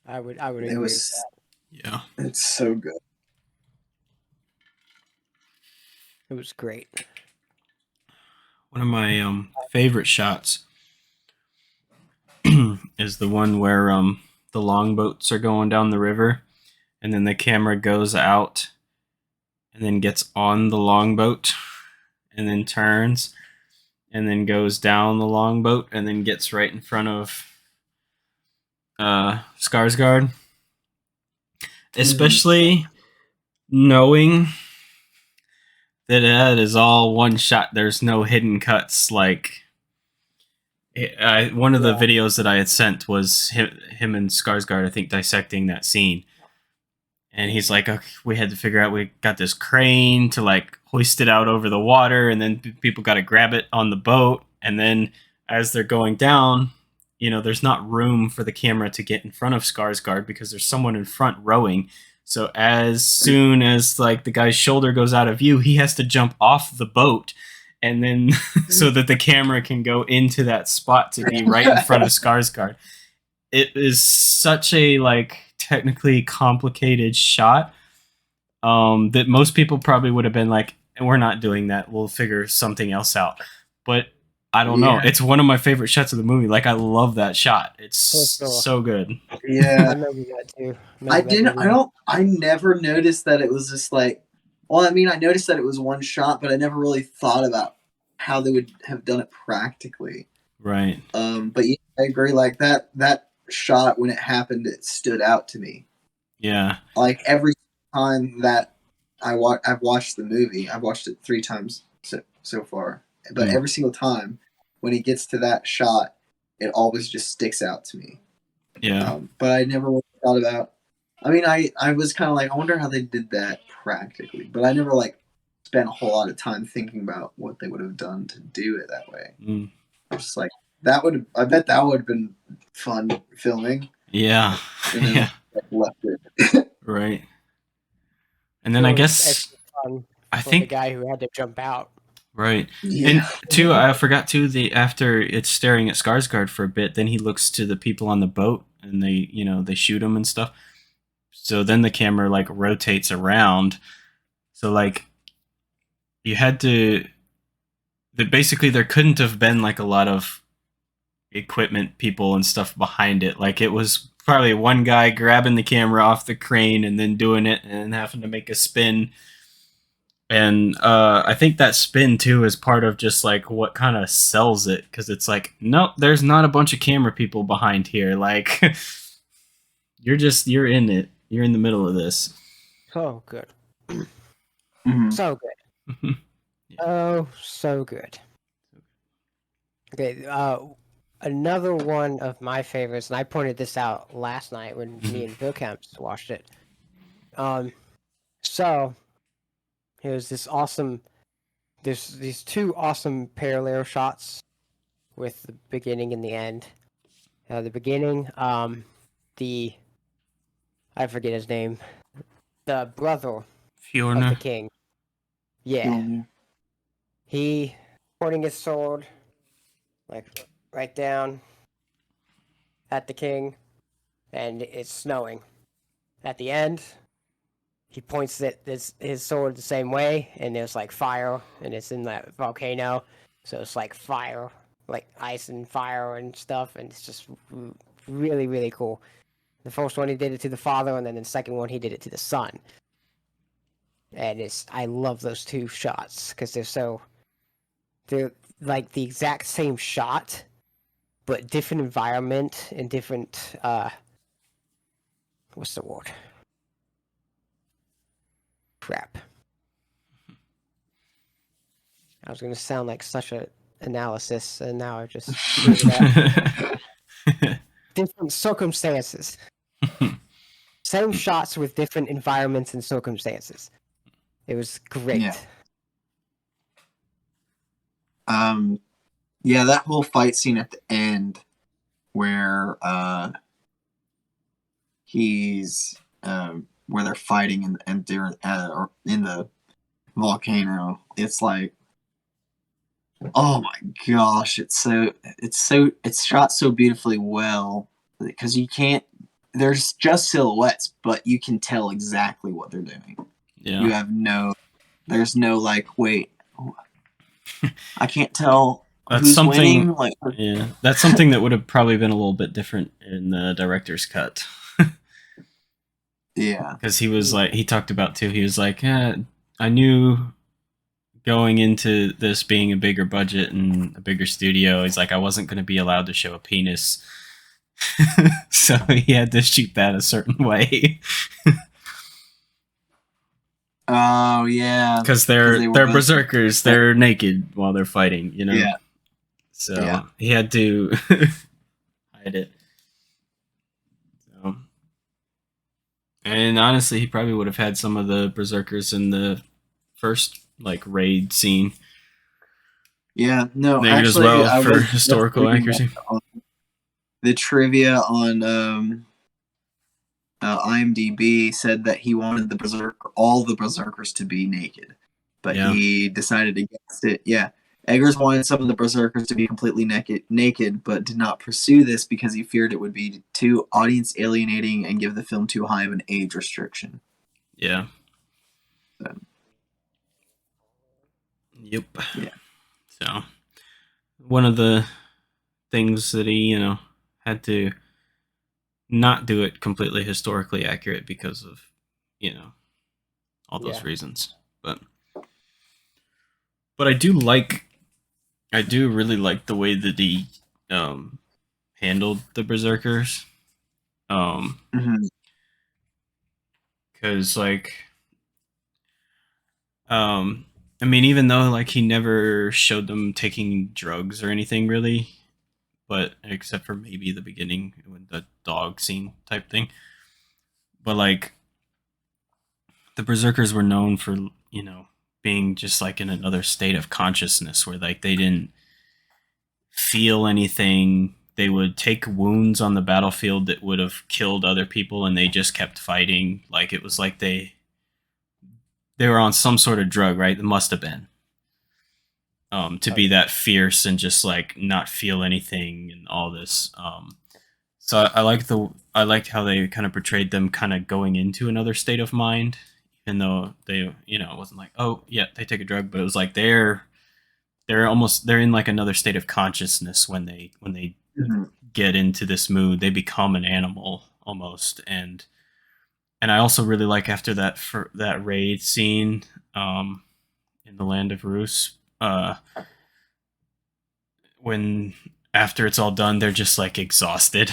I would agree It with was. that. Yeah. It's so good. It was great. One of my favorite shots is the one where the longboats are going down the river, and then the camera goes out and then gets on the longboat and then turns and then goes down the longboat and then gets right in front of Skarsgård, especially knowing that it is all one shot. There's no hidden cuts. Like one of the videos that I had sent was him and Skarsgård, I think, dissecting that scene. And he's like, okay, we had to figure out, we got this crane to like hoist it out over the water, and then people got to grab it on the boat. And then as they're going down, there's not room for the camera to get in front of Skarsgård because there's someone in front rowing. So as soon as like the guy's shoulder goes out of view, he has to jump off the boat, and then so that the camera can go into that spot to be right in front of Skarsgård. It is such a like technically complicated shot that most people probably would have been like, we're not doing that, we'll figure something else out. But I don't know, it's one of my favorite shots of the movie. Like, I love that shot. It's so good. Yeah, I remember that too. I never noticed that it was just like, well, I mean, I noticed that it was one shot, but I never really thought about how they would have done it practically. Right. But yeah, I agree, like that shot, when it happened, it stood out to me. Yeah. Like every time that I've watched the movie, I've watched it 3 times so far, but every single time when he gets to that shot, it always just sticks out to me. Yeah. But I never really thought about, I mean, I was kind of like, I wonder how they did that practically, but I never like spent a whole lot of time thinking about what they would have done to do it that way. I was just like, I bet that would have been fun filming. Yeah. And then, yeah. Like, left it. Right. And then I guess I think the guy who had to jump out. Right. Yeah. And too, I forgot too, after it's staring at Skarsgård for a bit, then he looks to the people on the boat and they shoot him and stuff. So then the camera like rotates around. So like you had to, basically there couldn't have been like a lot of equipment people and stuff behind it. Like it was probably one guy grabbing the camera off the crane and then doing it and having to make a spin. And I think that spin too is part of just like what kind of sells it, because it's like, nope, there's not a bunch of camera people behind here. Like you're in it. You're in the middle of this. So good. Mm-hmm. So good. Yeah. Oh, so good. Okay, another one of my favorites, and I pointed this out last night when me and Wilkamz watched it. So here's this awesome. There's these 2 awesome parallel shots with the beginning and the end. The beginning, I forget his name, the brother of the king. Yeah, he pointing his sword, like right down at the king, and it's snowing. At the end, he points his sword the same way, and there's like fire, and it's in that volcano, so it's like fire, like ice and fire and stuff, and it's just really, really cool. The first one he did it to the father, and then the second one he did it to the son. And I love those 2 shots because they're like the exact same shot, but different environment and different what's the word? Crap. I was gonna sound like such a analysis, and now I just different circumstances. Same shots with different environments and circumstances. It was great. Yeah, that whole fight scene at the end where he's where they're fighting and they're in the volcano. It's like, oh my gosh, it's shot so beautifully well, because you can't, there's just silhouettes, but you can tell exactly what they're doing. Yeah. You have there's no like, wait, I can't tell who's winning. Like, yeah, that's something that would have probably been a little bit different in the director's cut. Yeah, because he was like, he talked about too, he was like, I knew going into this being a bigger budget and a bigger studio, he's like, I wasn't going to be allowed to show a penis. So he had to shoot that a certain way. Oh yeah, Because they they're were both. berserkers. They're naked while they're fighting, you know? Yeah, So yeah. he had to hide it. So, and honestly, he probably would have had some of the berserkers in the first like raid scene Yeah, no, naked as actually, well I for was just historical reading that accuracy. on the trivia on IMDb said that he wanted all the berserkers to be naked, but Yeah. he decided against it. Yeah, Eggers wanted some of the berserkers to be completely naked, but did not pursue this because he feared it would be too audience alienating and give the film too high of an age restriction. Yeah. So, Yep. yeah. So one of the things that he, had to not do it completely historically accurate because of, all those Yeah. reasons. But I do really like the way that he handled the berserkers. Mhm. Because I mean, even though like he never showed them taking drugs or anything really, but except for maybe the beginning with the dog scene type thing. But like the berserkers were known for, being just like in another state of consciousness where like they didn't feel anything. They would take wounds on the battlefield that would have killed other people and they just kept fighting. Like it was like they were on some sort of drug, right? It must have been. To be that fierce and just like not feel anything and all this. So I liked how they kind of portrayed them kind of going into another state of mind, even though they, it wasn't like, oh yeah, they take a drug, but it was like they're in like another state of consciousness when they Mhm. get into this mood. They become an animal almost, and I also really like after that for that raid scene, in the land of Rus, when after it's all done, they're just like exhausted,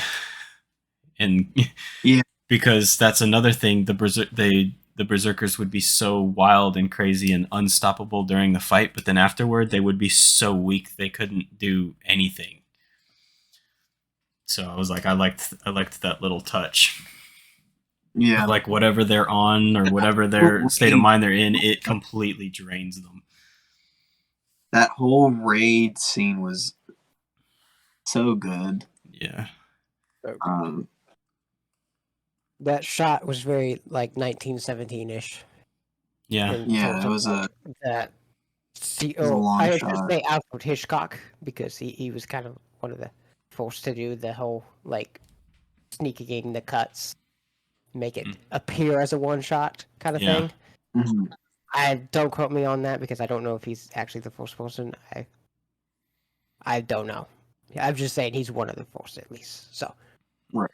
and Yeah. because that's another thing. The berserkers would be so wild and crazy and unstoppable during the fight, but then afterward they would be so weak they couldn't do anything. So I was like, I liked that little touch. Yeah. Like whatever they're on or whatever their state of mind they're in, it completely drains them. That whole raid scene was so good. Yeah. That shot was very like 1917-ish. Yeah. Yeah, it was that. a long I should shot. say Alfred Hitchcock because he was kind of one of the forced to do the whole like sneaking in the cuts, make it appear as a one shot kind of thing. Mhm. I don't quote me on that because I don't know if he's actually the first person. I don't know. I'm just saying he's one of the first at least. So, Right.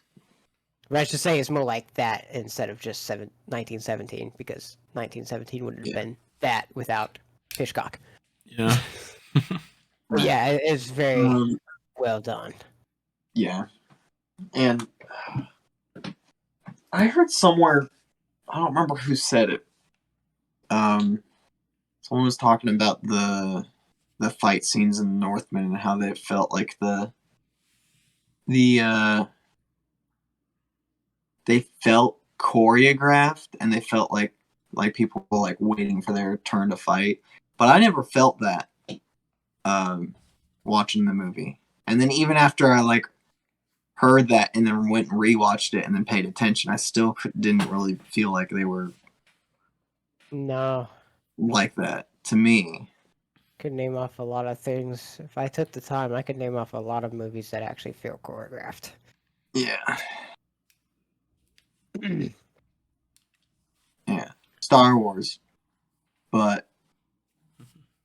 but I should say it's more like that instead of just 1917 because 1917 would have been that without Hitchcock. Yeah. But yeah, it's very well done. Yeah. And I heard somewhere, I don't remember who said it. Someone was talking about the fight scenes in Northman and how they felt like they felt choreographed and they felt like people were like waiting for their turn to fight. But I never felt that watching the movie. And then even after I like heard that and then went and rewatched it and then paid attention, I still didn't really feel like they were No. like that to me. Could name off a lot of things. If I took the time, I could name off a lot of movies that actually feel choreographed. Yeah. Yeah. Star Wars. But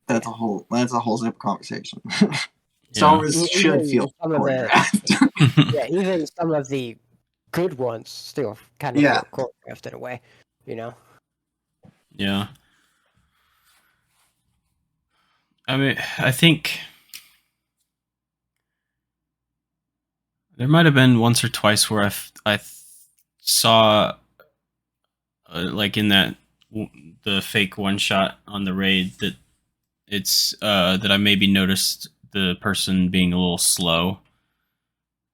that's a whole separate conversation. Star Wars should feel choreographed. Yeah, even some of the good ones still kind of feel choreographed in a way, you know? Yeah. I mean, I think There might have been once or twice where I saw like in that the fake one shot on the raid that it's that I maybe noticed the person being a little slow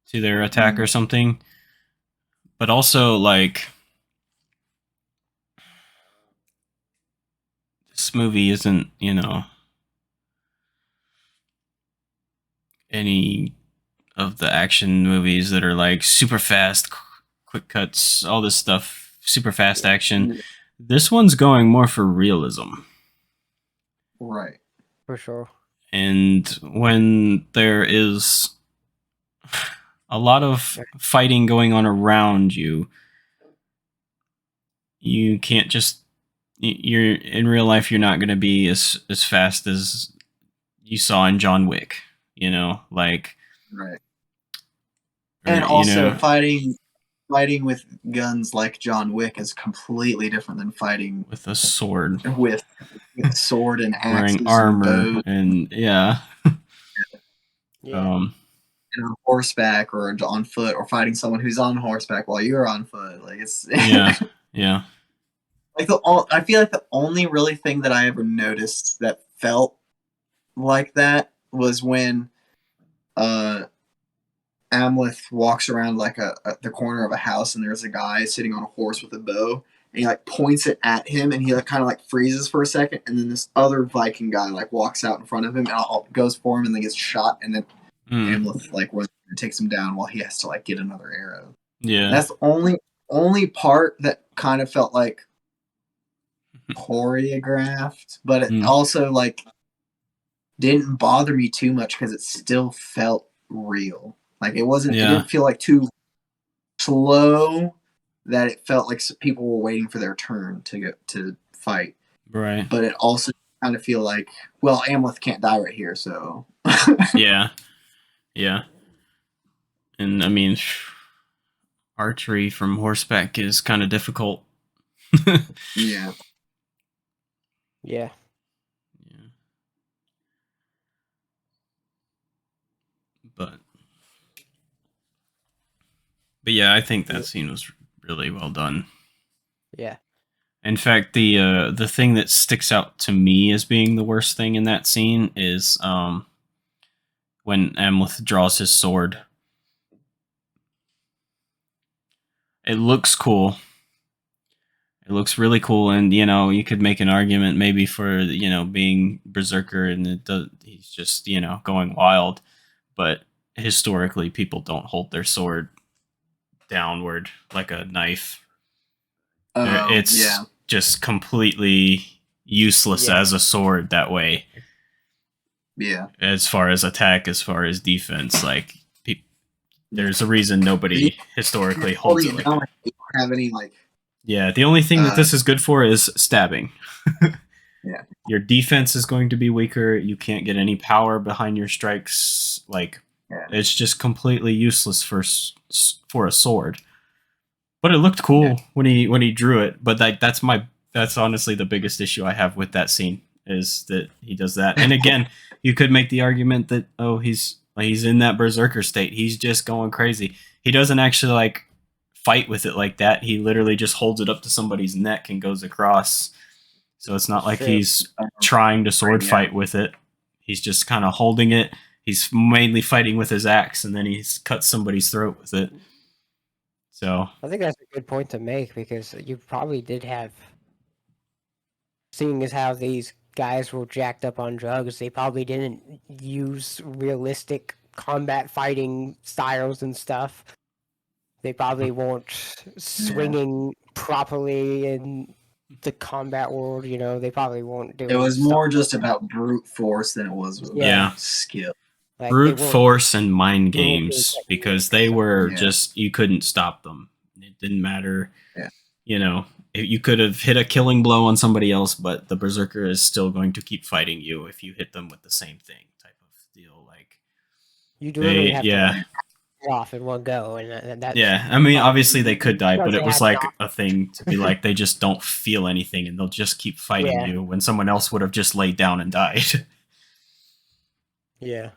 to their attack or something. But also, like, this movie isn't, any of the action movies that are like super fast, quick cuts, all this stuff, super fast action. This one's going more for realism. Right. For sure. And when there is a lot of fighting going on around you, you can't just you're in real life you're not going to be as fast as you saw in John Wick, like right. And also fighting with guns like John Wick is completely different than fighting with a sword, with sword and axes, wearing armor, and yeah. And on horseback or on foot, or fighting someone who's on horseback while you're on foot. Like it's yeah. Like I feel like the only really thing that I ever noticed that felt like that was when Amleth walks around like the corner of a house, and there's a guy sitting on a horse with a bow, and he like points it at him, and he like kind of like freezes for a second, and then this other Viking guy like walks out in front of him and goes for him, and then gets shot, and then Amleth like takes him down while he has to like get another arrow. Yeah, and that's the only part that kind of felt like choreographed, but it also like didn't bother me too much because it still felt real. Like it wasn't. It didn't feel like too slow that it felt like people were waiting for their turn to fight. Right. But it also kind of feel like, well, Amleth can't die right here, so. Yeah. And I mean, archery from horseback is kind of difficult. Yeah. But yeah, I think that scene was really well done. Yeah. In fact, the thing that sticks out to me as being the worst thing in that scene is when Amleth draws his sword. It looks cool. It looks really cool, and you could make an argument maybe for being berserker, and he's just going wild. But historically, people don't hold their sword downward like a knife. It's just completely useless as a sword that way. Yeah. As far as attack, as far as defense, like there's a reason nobody historically holds it like that. You don't have any like. Yeah, the only thing that this is good for is stabbing. Yeah. Your defense is going to be weaker. You can't get any power behind your strikes. Like it's just completely useless for a sword. But it looked cool when he drew it. But that's honestly the biggest issue I have with that scene is that he does that. And again, you could make the argument that he's in that berserker state. He's just going crazy. He doesn't actually like fight with it like that. He literally just holds it up to somebody's neck and goes across. So it's not like he's trying to sword fight with it. He's just kind of holding it. He's mainly fighting with his axe, and then he's cut somebody's throat with it. So I think that's a good point to make, because you probably did have, seeing as how these guys were jacked up on drugs, they probably didn't use realistic combat fighting styles and stuff. They probably weren't swinging properly in the combat world, they probably won't do it. It was more just about brute force than it was skill. Like brute force and mind games, because they were just, you couldn't stop them. It didn't matter. Yeah. You could have hit a killing blow on somebody else, but the berserker is still going to keep fighting you if you hit them with the same thing, type of deal. Like you literally have to off in one go, and that's I mean, obviously they could die, but it was like a thing to be like they just don't feel anything, and they'll just keep fighting you when someone else would have just laid down and died. Yeah.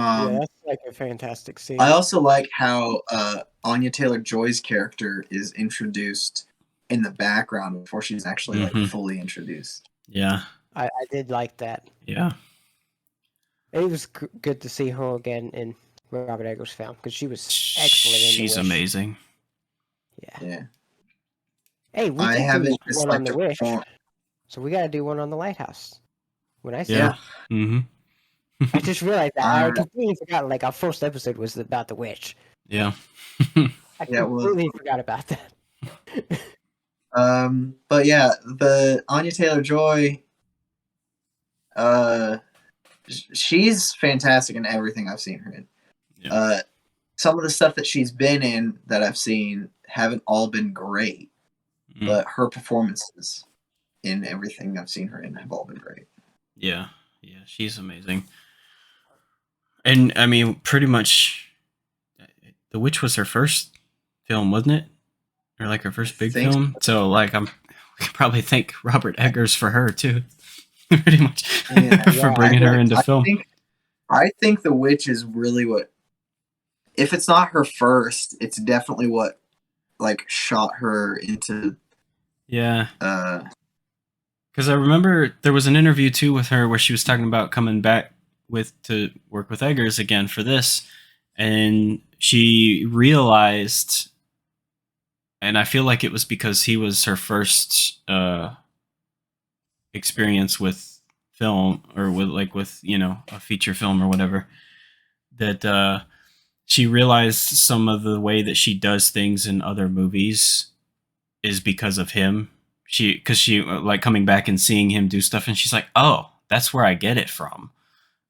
that's like a fantastic scene. I also like how Anya Taylor-Joy's character is introduced in the background before she's actually like fully introduced. Yeah. I did like that. Yeah. It was good to see her again in Robert Eggers' film because she was excellent in The She's Wish. amazing. Yeah. Hey, we I did haven't do one on disliked The her Wish, performance. so we got to do one on The Lighthouse. When I say Yeah. Mm-hmm. I just realized that I completely forgot. Like our first episode was about The Witch. Yeah. I Yeah, well- completely forgot about that. But yeah, the Anya Taylor-Joy, she's fantastic in everything I've seen her in. Yeah. Some of the stuff that she's been in that I've seen haven't all been great, but her performances in everything I've seen her in have all been great. Yeah. Yeah. She's amazing. And I mean, pretty much, The Witch was her first film, wasn't it? Or like her first big film. So like, we could probably thank Robert Eggers for her too, pretty much, for bringing her into film. I think The Witch is really what, if it's not her first, it's definitely what like shot her into. Yeah. Because I remember there was an interview too with her where she was talking about coming back to work with Eggers again for this, and she realized, and I feel like it was because he was her first experience with film, or with a feature film or whatever, that she realized some of the way that she does things in other movies is because of him. Because she like coming back and seeing him do stuff, and she's like, oh, that's where I get it from.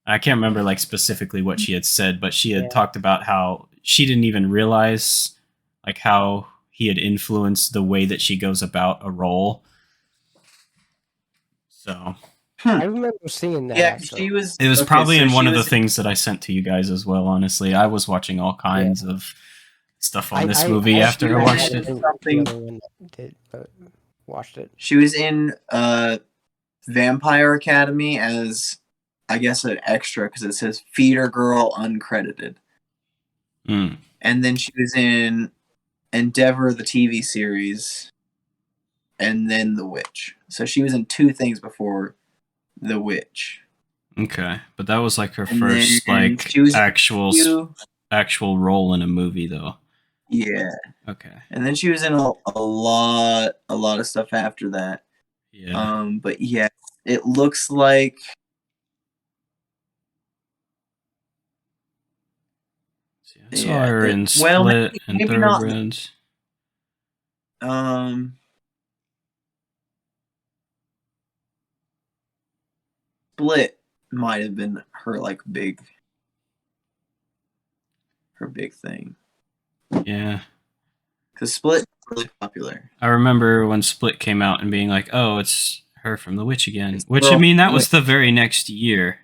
I can't remember like specifically what she had said, but she had talked about how she didn't even realize like how he had influenced the way that she goes about a role. So I remember seeing that. Yeah, actually. It was probably in one of the things that I sent to you guys as well. Honestly, I was watching all kinds of stuff on this movie after I watched it. Watched it. She was in Vampire Academy as, I guess, an extra because it says feeder girl uncredited. And then she was in Endeavor, the TV series, and then The Witch. So she was in two things before The Witch. Okay, but that was like her first like actual role in a movie, though. Yeah. Okay. And then she was in a lot of stuff after that. Yeah. But yeah, it looks like I saw her in Split and Thoroughbreds. Split might have been her like big thing. Yeah. Because Split was really popular. I remember when Split came out and being like, oh, it's her from The Witch again. Which, I mean, that was the very next year.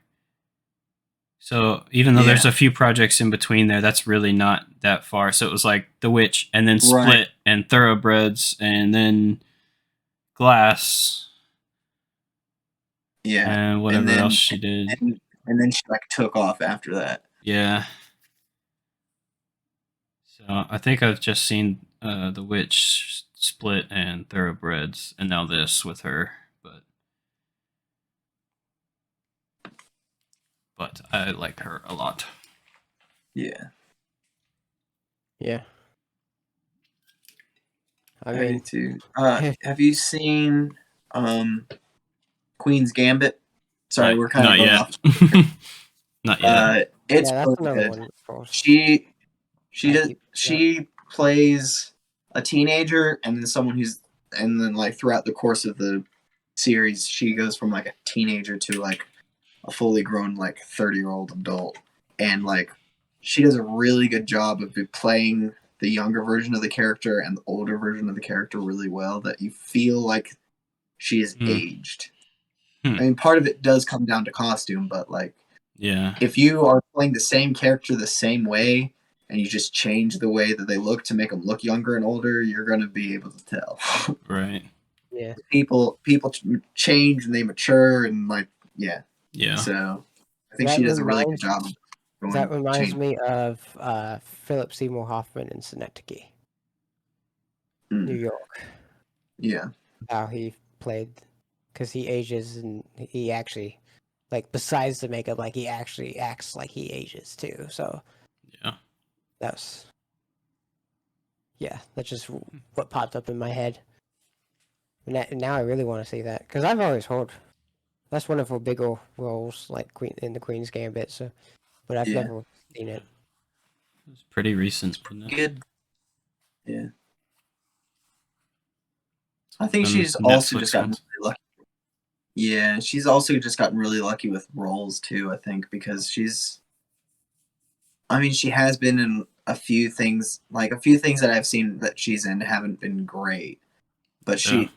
So even though there's a few projects in between there, that's really not that far. So it was like The Witch and then Split and Thoroughbreds and then Glass. Yeah. And whatever else she did. And then she like took off after that. Yeah. So I think I've just seen The Witch, Split, and Thoroughbreds, and now this with her. But I like her a lot. Yeah. Yeah. I mean, too. Have you seen Queen's Gambit? Sorry, we're kind of going off. Not yet. It's good. She plays a teenager and then someone and then like throughout the course of the series, she goes from like a teenager to like a fully grown like 30-year-old adult, and like she does a really good job of playing the younger version of the character and the older version of the character really well, that you feel like she is aged. I mean, part of it does come down to costume, but like, if you are playing the same character the same way and you just change the way that they look to make them look younger and older, you're going to be able to tell. Right. Yeah. People change and they mature and like, yeah. Yeah. So I think she does a really good job of going That to reminds change. me of Philip Seymour Hoffman in Synecdoche, New York. Yeah. How he played, because he ages and he actually, like, besides the makeup, like, he actually acts like he ages too. So Yeah. that's just what popped up in my head. And now I really want to see that because I've always heard that's one of her bigger roles, like Queen in the Queen's Gambit. So, but I've Yeah. never seen it. It's pretty recent, isn't it? Good. Yeah. I think On she's the also Netflix just gotten ones. really lucky. Yeah, she's also just gotten really lucky with roles too, I think, because she has been in a few things that I've seen that she's in haven't been great, but Yeah.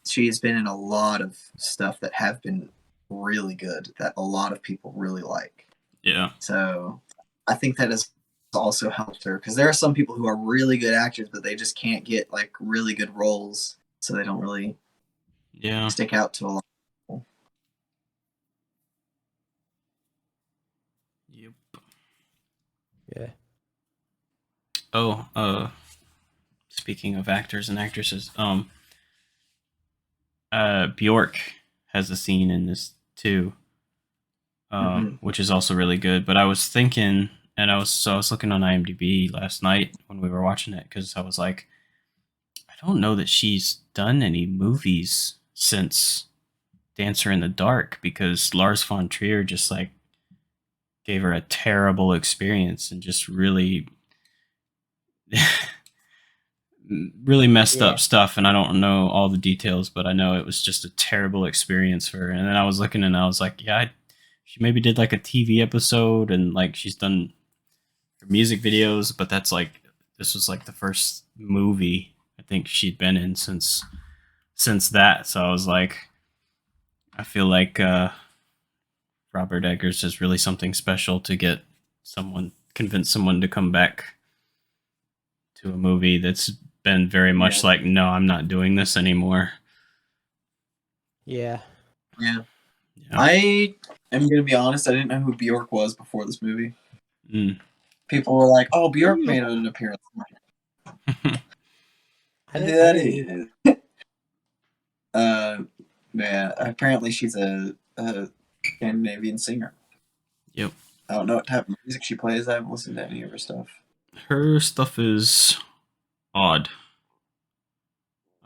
she's been in a lot of stuff that have been really good that a lot of people really like. Yeah. So I think that has also helped her because there are some people who are really good actors, but they just can't get like really good roles, so they don't really Yeah. stick out to a lot of people. Yep. Yeah. Oh, speaking of actors and actresses, Bjork has a scene in this too, which is also really good. But I was thinking, and I was looking on IMDb last night when we were watching it because I was like, I don't know that she's done any movies since Dancer in the Dark because Lars von Trier just like gave her a terrible experience and just really really messed up stuff, and I don't know all the details, but I know it was just a terrible experience for her. And then I was looking and I was like, yeah, she maybe did like a TV episode and like she's done her music videos, but this was like the first movie I think she'd been in since that. So I was like, I feel like Robert Eggers is really something special to convince someone to come back to a movie that's been very much like, no, I'm not doing this anymore. Yeah. Yeah. I am gonna be honest, I didn't know who Bjork was before this movie. People were like, "Oh, Bjork made an appearance." I didn't is. Man, apparently she's a Scandinavian singer. Yep. I don't know what type of music she plays. I haven't listened to any of her stuff. Her stuff is odd.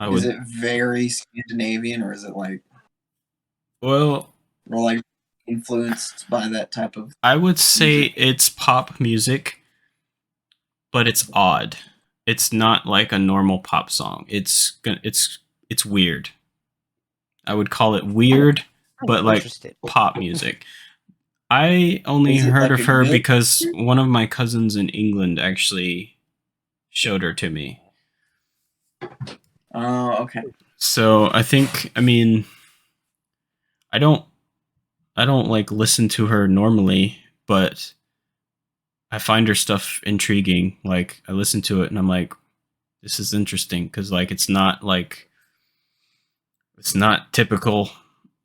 Is it very Scandinavian, or is it like, well, or like influenced by that type of? I would say it's pop music, but it's odd. It's not like a normal pop song. It's weird. I would call it weird, but like pop music. I only heard of her because one of my cousins in England actually showed her to me. Oh, okay. So I think, I don't like listen to her normally, but I find her stuff intriguing. Like I listen to it and I'm like, this is interesting because like it's not typical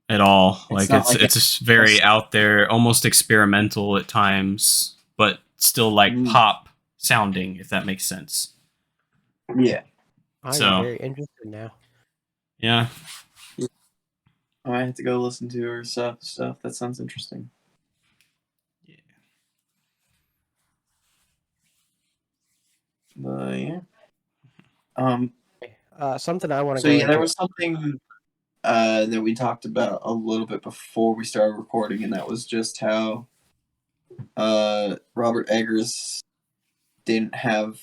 at all. It's just very out there, almost experimental at times, but still like pop sounding, if that makes sense. Yeah. I'm very interested now. Yeah. I have to go listen to her stuff. That sounds interesting. Yeah. Yeah. Something I want to So go yeah, into. there was something that we talked about a little bit before we started recording, and that was just how Robert Eggers didn't have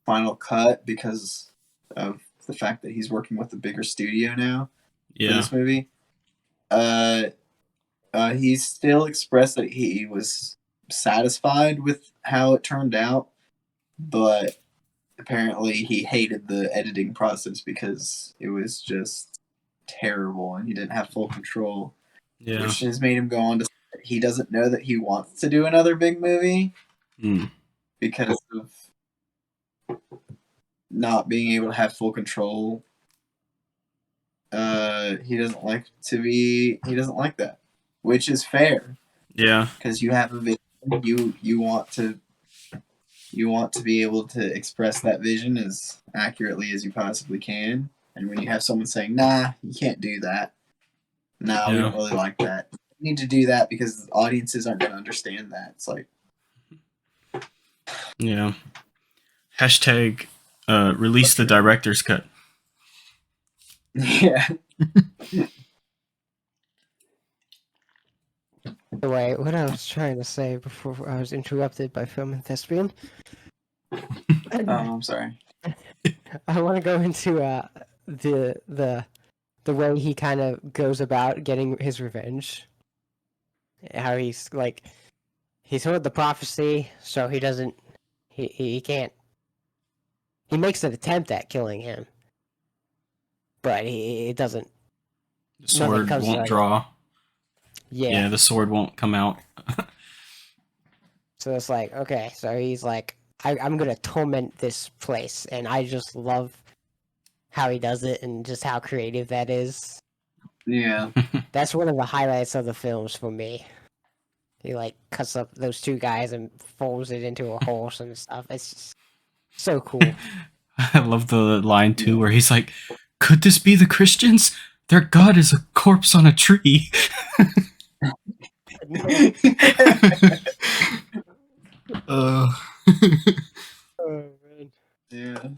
final cut because of the fact that he's working with a bigger studio now for this movie. He still expressed that he was satisfied with how it turned out, but apparently he hated the editing process because it was just terrible and he didn't have full control. Yeah. Which has made him go on to say that he doesn't know that he wants to do another big movie because of not being able to have full control. He doesn't like that, which is fair. Yeah. Because you have a vision you want to be able to express that vision as accurately as you possibly can. And when you have someone saying, "Nah, you can't do that. Nah, we don't really like that." You need to do that because audiences aren't going to understand that. It's like, Yeah. Hashtag release the director's cut. yeah. Anyway, what I was trying to say before I was interrupted by Film and Thespian. I'm sorry. I want to go into the way he kind of goes about getting his revenge. How he's like, he's heard the prophecy, so he doesn't, he can't. He makes an attempt at killing him, but it doesn't. The sword won't draw. Yeah. The sword won't come out. So it's like, okay, so he's like, I'm gonna torment this place, and I just love how he does it and just how creative that is. Yeah. That's one of the highlights of the films for me. He like cuts up those two guys and folds it into a horse and stuff. It's just so cool. I love the line too where he's like, "Could this be the Christians? Their god is a corpse on a tree." Oh man. Yeah.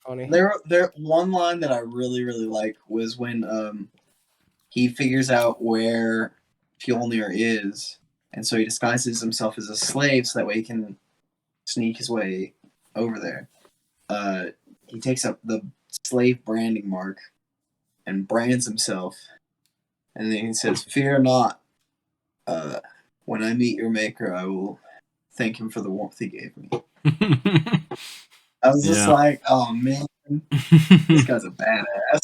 Funny. There one line that I really like was when he figures out where Fjolnir is, and so he disguises himself as a slave so that way he can sneak his way over there. He takes up the slave branding mark and brands himself, and then he says, "Fear not. When I meet your maker, I will thank him for the warmth he gave me." I was just like, oh man, this guy's a badass.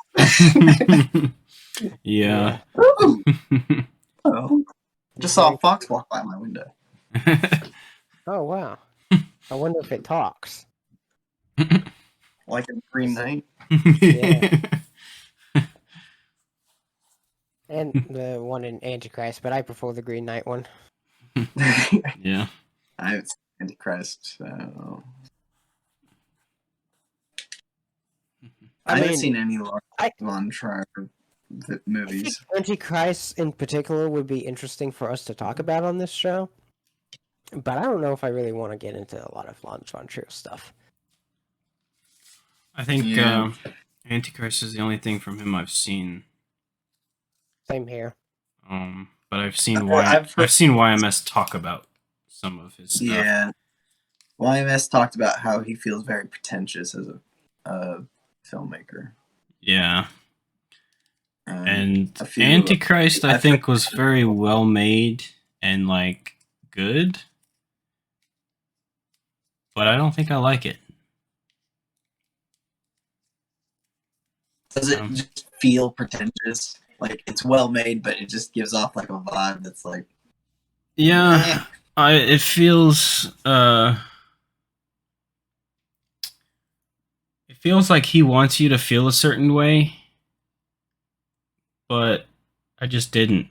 Yeah. Oh, just saw a fox walk by my window. Oh wow. I wonder if it talks. Like a Green Knight. Yeah. And the one in Antichrist, but I prefer the Green Knight one. Yeah. I haven't seen Antichrist, so I haven't seen any von Trier movies. Antichrist in particular would be interesting for us to talk about on this show, but I don't know if I really want to get into a lot of Lars von Trier stuff. I think Antichrist is the only thing from him I've seen. Same here. But I've seen I've seen YMS talk about some of his stuff. Yeah, YMS talked about how he feels very pretentious as a filmmaker. Yeah. And Antichrist, I think, was very well made and like good, but I don't think I like it. Does it just feel pretentious? Like it's well made, but it just gives off like a vibe that's like, yeah, it feels like he wants you to feel a certain way, but I just didn't.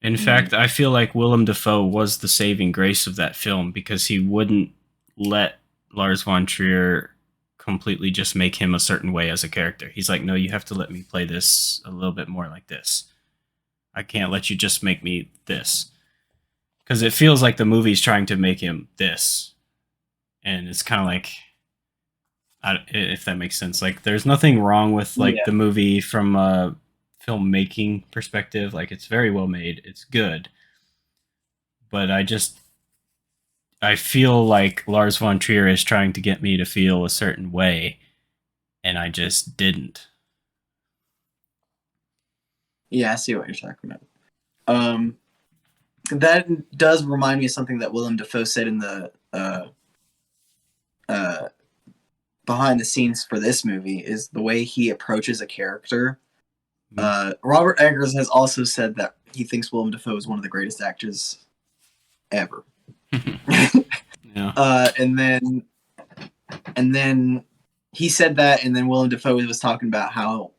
In fact, I feel like Willem Dafoe was the saving grace of that film because he wouldn't let Lars von Trier completely just make him a certain way as a character. He's like, no, you have to let me play this a little bit more like this. I can't let you just make me this. Because it feels like the movie's trying to make him this. And it's kind of like, if that makes sense. Like, there's nothing wrong with like the movie from a filmmaking perspective. Like, it's very well made. It's good. But I feel like Lars von Trier is trying to get me to feel a certain way, and I just didn't. Yeah, I see what you're talking about. That does remind me of something that Willem Dafoe said in the behind the scenes for this movie, is the way he approaches a character. Robert Eggers has also said that he thinks Willem Dafoe is one of the greatest actors ever. Yeah. And then he said that, and then Willem Dafoe was talking about how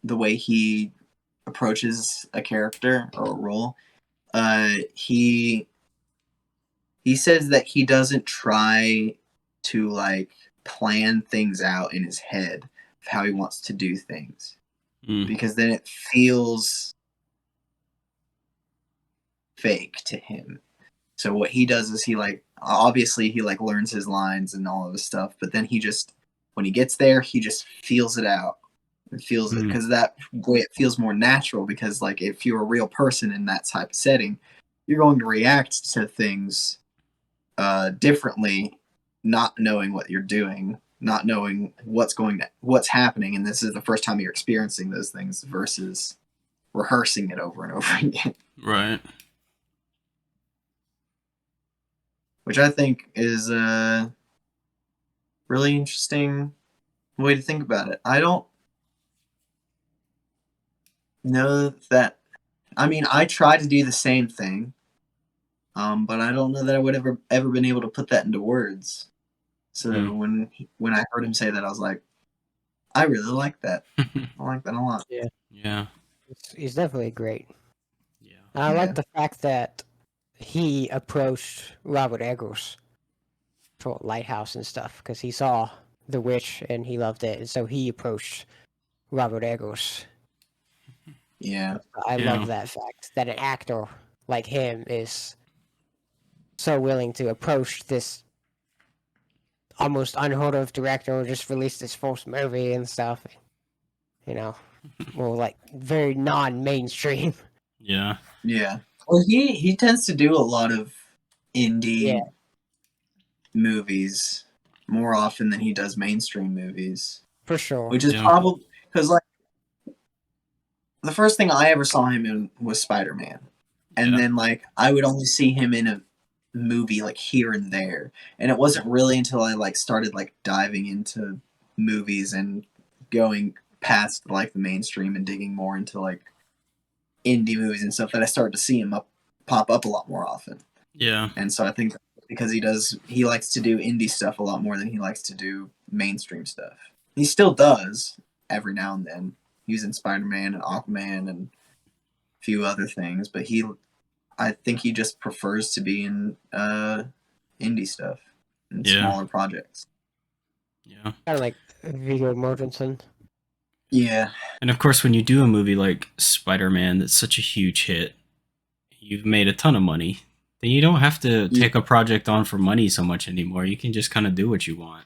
the way he approaches a character or a role, he says that he doesn't try to like plan things out in his head of how he wants to do things, because then it feels fake to him. So what he does is he like obviously he like learns his lines and all of his stuff, but then he just when he gets there he just feels it out and feels it, because that way it feels more natural, because like if you're a real person in that type of setting, you're going to react to things differently, not knowing what you're doing, not knowing what's happening, and this is the first time you're experiencing those things versus rehearsing it over and over again. Right. Which I think is a really interesting way to think about it. I don't know that. I mean, I try to do the same thing, but I don't know that I would ever been able to put that into words. So when I heard him say that, I was like, I really like that. I like that a lot. Yeah. He's definitely great. Yeah. I like the fact that he approached Robert Eggers for Lighthouse and stuff, because he saw The Witch and he loved it, and so he approached Robert Eggers. Yeah. I love that fact, that an actor like him is so willing to approach this almost unheard of director who just released his first movie and stuff. You know, well, like very non-mainstream. Yeah. Yeah. Well, he tends to do a lot of indie movies more often than he does mainstream movies. For sure. Which is probably because like the first thing I ever saw him in was Spider-Man. And then like I would only see him in a movie like here and there. And it wasn't really until I like started like diving into movies and going past like the mainstream and digging more into like indie movies and stuff that I started to see him pop up a lot more often. Yeah. And so I think because he likes to do indie stuff a lot more than he likes to do mainstream stuff. He still does every now and then. He's in Spider-Man and Aquaman and a few other things, but I think he just prefers to be in indie stuff and smaller projects. Yeah. Kind of like Viggo Mortensen. Yeah. And of course, when you do a movie like Spider-Man that's such a huge hit, you've made a ton of money, then you don't have to take a project on for money so much anymore. You can just kind of do what you want.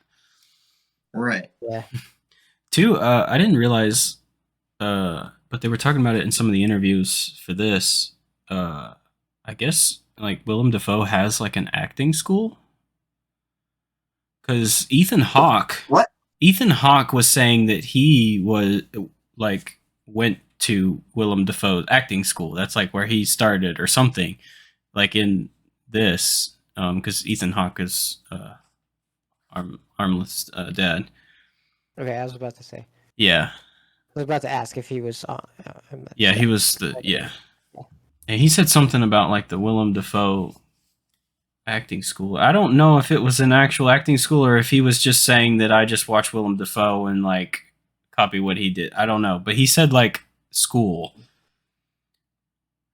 Right. Yeah. Too, I didn't realize, but they were talking about it in some of the interviews for this. I guess like Willem Dafoe has like an acting school, because Ethan Hawke was saying that he was like went to Willem Dafoe's acting school. That's like where he started or something, like in this, because Ethan Hawke is Armless dad. Okay, I was about to say. Yeah. I was about to ask if he was. Yeah, he was and he said something about like the Willem Dafoe acting school. I don't know if it was an actual acting school or if he was just saying that I just watch Willem Dafoe and like copy what he did. I don't know, but he said like school.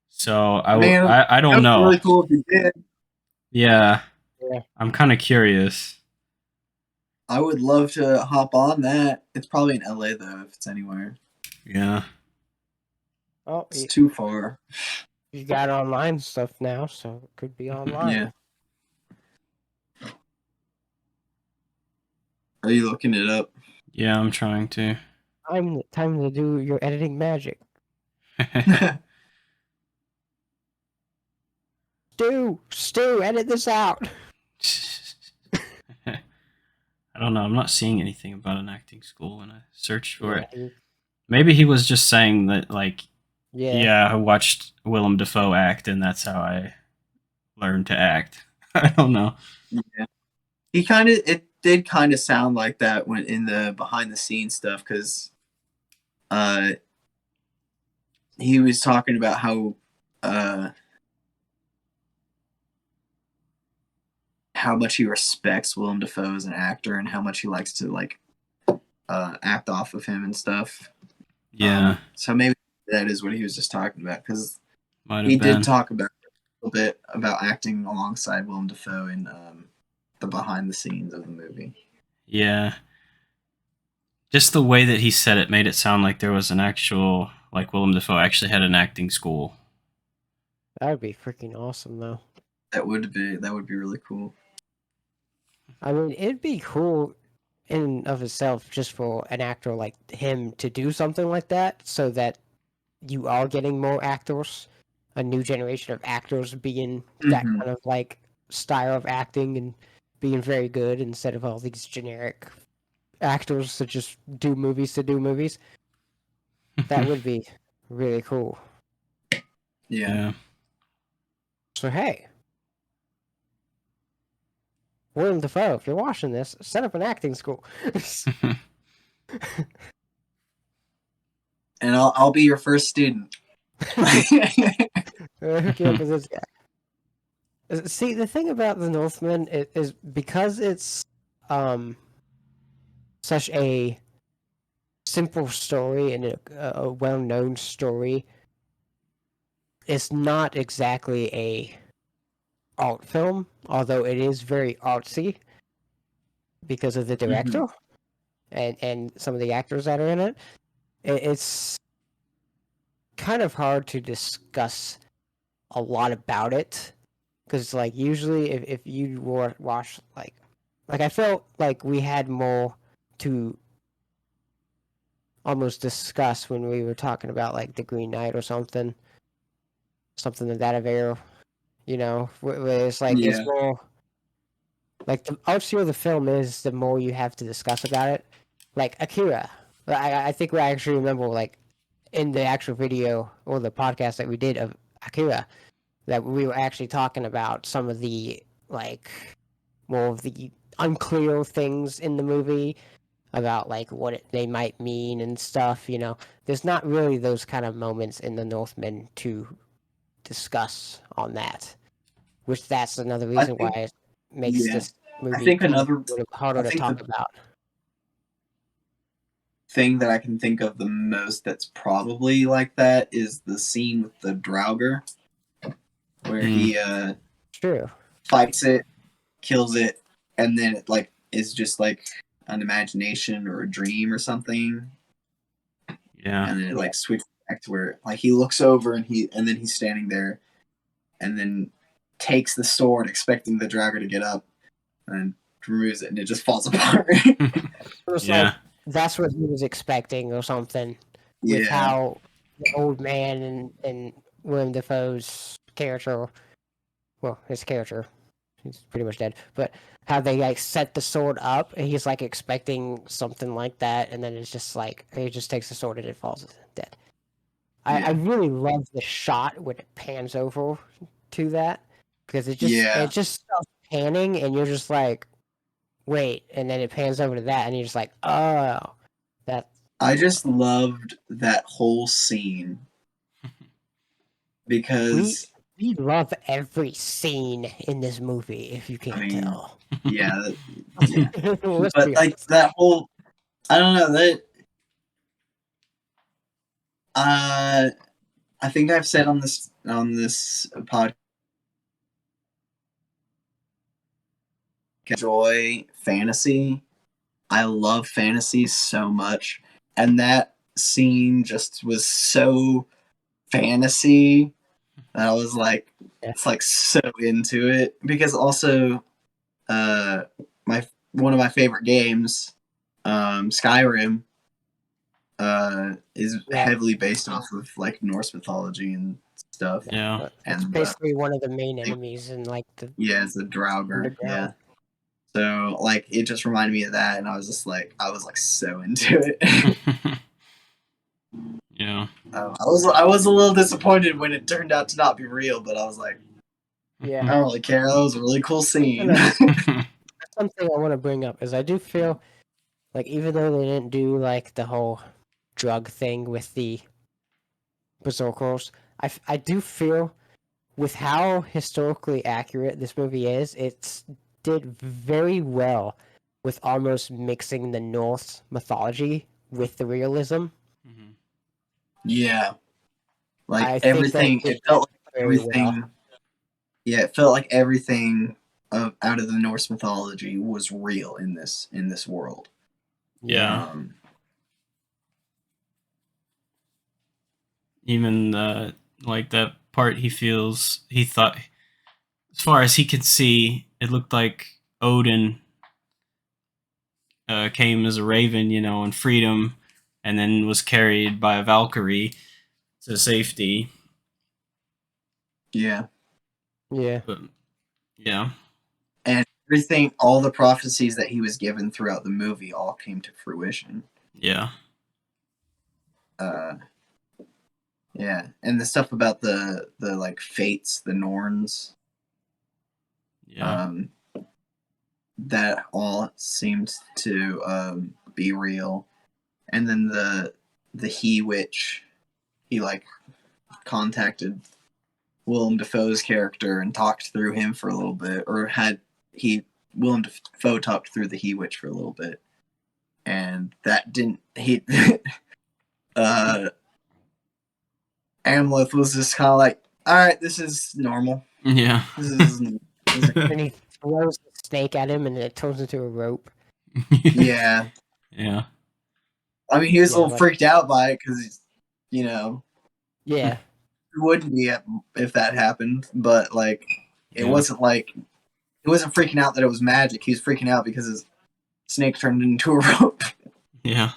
So I don't know. Really cool if you did. Yeah. I'm kind of curious. I would love to hop on that. It's probably in LA though, if it's anywhere. Yeah. Oh, it's too far. You got online stuff now, so it could be online. Yeah. Are you looking it up? Yeah, I'm trying to. Time to do your editing magic. Stu, edit this out. I don't know. I'm not seeing anything about an acting school when I search for it. Maybe he was just saying that, like, I watched Willem Dafoe act, and that's how I learned to act. I don't know. Yeah, it did kind of sound like that when in the behind the scenes stuff, because he was talking about how much he respects Willem Dafoe as an actor and how much he likes to like act off of him and stuff. Yeah. So maybe that is what he was just talking about, because he did talk about little bit about acting alongside Willem Dafoe in the behind the scenes of the movie. Yeah. Just the way that he said it made it sound like there was an actual, like Willem Dafoe actually had an acting school. That would be freaking awesome, though. That would be really cool. I mean, it'd be cool in and of itself just for an actor like him to do something like that, so that you are getting more actors, a new generation of actors being that Mhm. kind of like style of acting and being very good instead of all these generic actors that just do movies to do movies. That would be really cool. Yeah. So hey, Willem Dafoe, if you're watching this, set up an acting school. And I'll be your first student. Hook you up with this guy. See, the thing about the Northman is because it's such a simple story and a well-known story. It's not exactly a art film, although it is very artsy because of the director and some of the actors that are in it. It's kind of hard to discuss a lot about it because, like, usually if you watch like I felt like we had more to almost discuss when we were talking about like the Green Knight or something of that avail, where it's like it's Yeah. more like the artsier the film is, the more you have to discuss about it. Like Akira, I think I actually remember like in the actual video or the podcast that we did of Akira that we were actually talking about some of the like more of the unclear things in the movie about like what they might mean and stuff. There's not really those kind of moments in the Northman to discuss on that, which that's another reason why it makes this movie think kind of another harder to talk the about. thing that I can think of the most that's probably like that is the scene with the Draugr, where he True. fights it, kills it, and then it like is just like an imagination or a dream or something. Yeah. And then it like switches back to where like he looks over and then he's standing there and then takes the sword expecting the Draugr to get up and removes it and it just falls apart. It was Yeah. like that's what he was expecting or something with Yeah. how the old man and Willem Dafoe's character, well, his character, he's pretty much dead, but how they like set the sword up and he's like expecting something like that and then it's just like he just takes the sword and it falls dead. I really love the shot when it pans over to that because it just starts panning and you're just like, wait, and then it pans over to that and you're just like, oh, that. I just loved that whole scene because we love every scene in this movie, if you can't tell. Yeah. Let's But be like honest. that whole, I don't know that. I think I've said on this podcast, enjoy fantasy. I love fantasy so much, and that scene just was so fantasy. I was like, it's like so into it because also, one of my favorite games, Skyrim, is heavily based off of like Norse mythology and stuff. Yeah. It's basically one of the main enemies in like the it's a Draugr. Yeah. So like it just reminded me of that, and I was like so into it. Yeah. I was a little disappointed when it turned out to not be real, but I was like, yeah, I don't really care. That was a really cool scene. Something I want to bring up is I do feel like even though they didn't do like the whole drug thing with the berserkers, I do feel with how historically accurate this movie is, it did very well with almost mixing the Norse mythology with the realism. Yeah, like I everything. think It felt like very everything. well. yeah, it felt like everything out of the Norse mythology was real in this world. Yeah. Even like that part he thought, as far as he could see, it looked like Odin came as a raven, and freed him, and then was carried by a Valkyrie to safety. Yeah. Yeah. But yeah. And everything, all the prophecies that he was given throughout the movie all came to fruition. Yeah. Yeah, and the stuff about the like fates, the Norns. Yeah. That all seemed to be real. And then the he witch, he like contacted Willem Dafoe's character and talked through him for a little bit, or Willem Dafoe talked through the he witch for a little bit, and that didn't Amleth was just kind of like, all right, this is normal. Yeah. This is And he throws the snake at him, and it turns into a rope. yeah. Yeah. I mean, he was a little like- freaked out by it because, Yeah. he wouldn't be if that happened. But like, it wasn't like he wasn't freaking out that it was magic. He was freaking out because his snake turned into a rope. Yeah.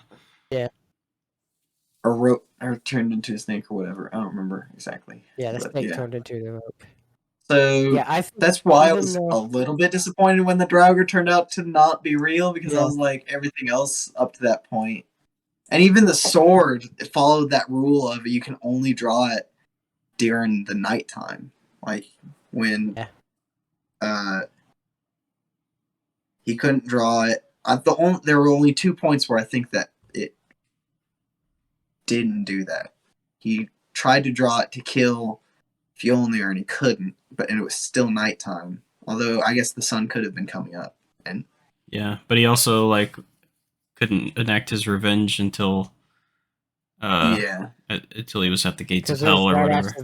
Or turned into a snake or whatever. I don't remember exactly. Yeah, the But, snake turned into the rope. So Yeah, that's why I even was though- a little bit disappointed when the Draugr turned out to not be real, because I Yeah. was like, everything else up to that point, and even the sword, it followed that rule of you can only draw it during the nighttime, like when he couldn't draw it. There were only 2 points where I think that it didn't do that. He tried to draw it to kill Fjolnir and he couldn't, but it was still nighttime. Although I guess the sun could have been coming up. And yeah, but he also like couldn't enact his revenge until until he was at the gates of hell or whatever.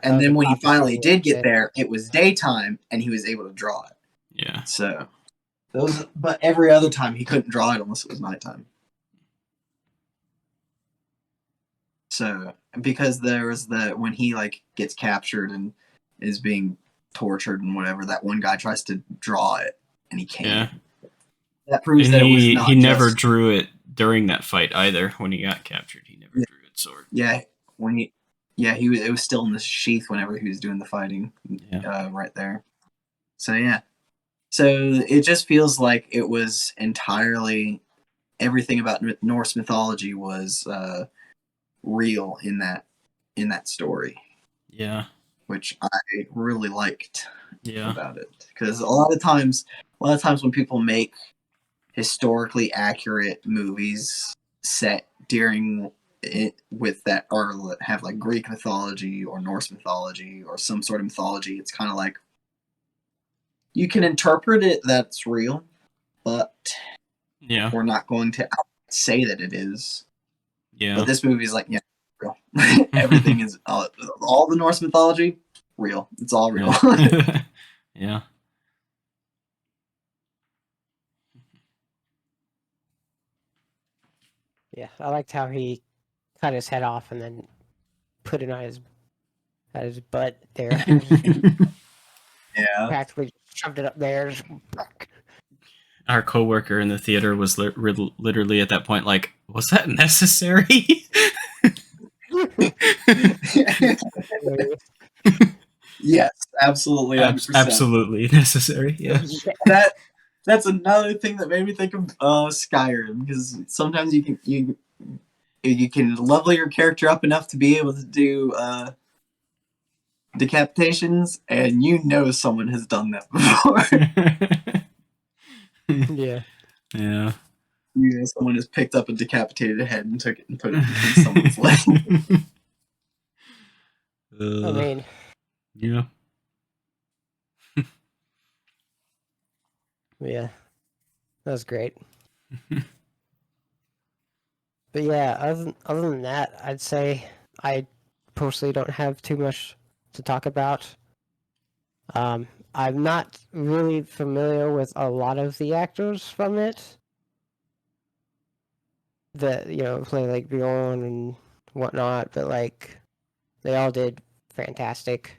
And then when he finally did get there, it was daytime and he was able to draw it. Yeah. So but every other time he couldn't draw it unless it was nighttime. So because there was when he like gets captured and is being tortured and whatever, that one guy tries to draw it and he can't. Yeah. That proves And that it was not he never just... drew it during that fight either. When he got captured, he never drew its sword. Yeah, it was still in the sheath whenever he was doing the fighting. Yeah. Right there. So yeah, so it just feels like it was entirely everything about Norse mythology was real in that story. Yeah. Which I really liked about it, because a lot of times when people make historically accurate movies set during it with that, or have like Greek mythology or Norse mythology or some sort of mythology, it's kind of like you can interpret it that's real, but we're not going to say that it is. Yeah. But this movie is like, real. Everything is all the Norse mythology real. It's all real. Yeah. Yeah, I liked how he cut his head off and then put it on his butt there. Yeah. Practically shoved it up there. Our coworker in the theater was literally at that point like, was that necessary? Yes, absolutely. Absolutely necessary. Yeah. That's another thing that made me think of Skyrim, because sometimes you can level your character up enough to be able to do decapitations, and someone has done that before. Yeah. Yeah. Someone has picked up a decapitated head and took it and put it in someone's leg. I mean, yeah. Yeah, that was great. But yeah, other than that, I'd say I personally don't have too much to talk about. I'm not really familiar with a lot of the actors from it. That play like Bjorn and whatnot, but like they all did fantastic.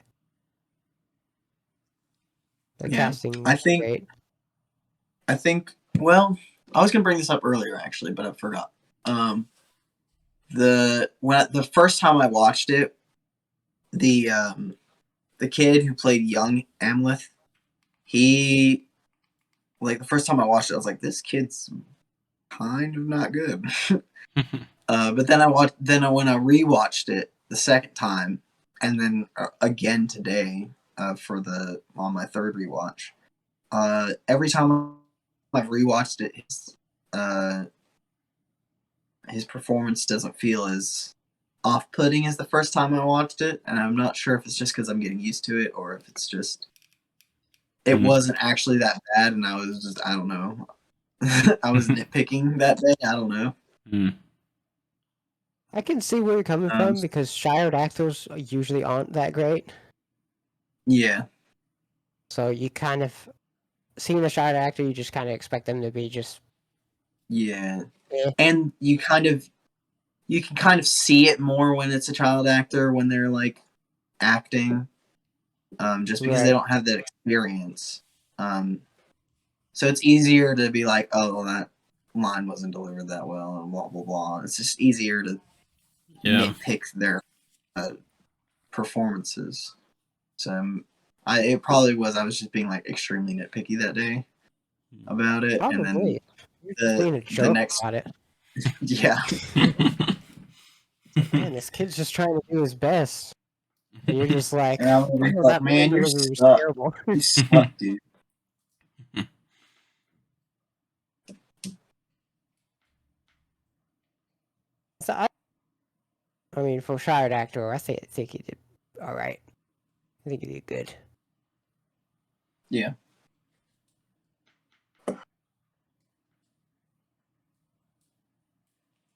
The Yeah, casting I was think great. Well, I was gonna bring this up earlier actually, but I forgot. The first time I watched it, the kid who played young Amleth, he like the first time I watched it, I was like, this kid's kind of not good. But then when I rewatched it the second time, and then again today on my third rewatch, every time I've rewatched it, his performance doesn't feel as off-putting as the first time I watched it, and I'm not sure if it's just because I'm getting used to it or if it's just it wasn't actually that bad, and I was just I don't know. I was nitpicking that day. I don't know. I can see where you're coming from because child actors usually aren't that great. Yeah. So you kind of seeing a child actor, you just kind of expect them to be just and you can kind of see it more when it's a child actor when they're like acting, just because they don't have that experience. So it's easier to be like, oh, well, that line wasn't delivered that well, and blah blah blah. It's just easier to nitpick their performances. So it probably was. I was just being like extremely nitpicky that day about it, probably. and then You're being a jerk next, about it. yeah. Man, this kid's just trying to do his best, and you're just like, And I'm like, man, you suck. terrible. You suck, dude. So I mean, for a child actor, I think he did all right. I think he did good. Yeah.